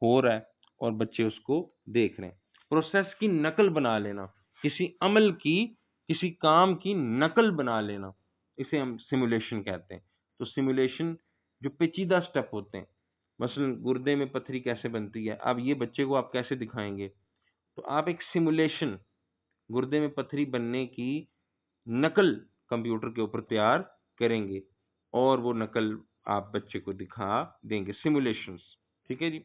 हो रहा है और बच्चे उसको देख रहे हैं। प्रोसेस की नकल बना लेना, किसी अमल की, किसी काम की नकल बना लेना, इसे हम सिमुलेशन कहते हैं। तो सिमुलेशन जो पेचीदा स्टेप होते हैं, मसलन गुर्दे में पथरी कैसे बनती है, अब ये बच्चे को आप कैसे दिखाएँगे? तो आप एक सिमुलेशन, गुर्दे में पथरी बनने की नकल कंप्यूटर के ऊपर तैयार करेंगे और वो नकल आप बच्चे को दिखा देंगे, सिमुलेशंस, ठीक है जी।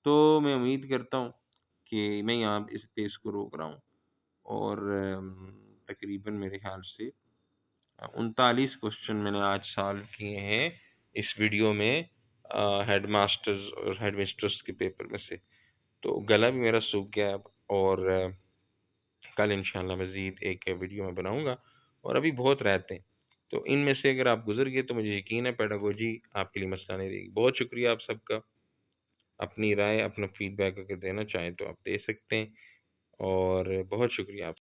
तो मैं उम्मीद करता हूँ कि मैं यहाँ इस पे इसको रोक रहा हूँ और तकरीबन मेरे ख्याल से 39 क्वेश्चन मैंने आज सॉल्व किए हैं इस वीडियो में, हेडमास्टर्स और हेडमिस्ट्रेस के पेपर में से। तो गला भी मेरा सूख गया है अब, और कल इंशाल्लाह मज़ीद एक वीडियो मैं बनाऊँगा, और अभी बहुत रहते हैं। तो इनमें से अगर आप गुज़र गए तो मुझे यकीन है पेडागोजी आपके लिए मसला नहीं रहेगी। बहुत शुक्रिया आप सबका। अपनी राय, अपना फ़ीडबैक अगर देना चाहें तो आप दे सकते हैं, और बहुत शुक्रिया आप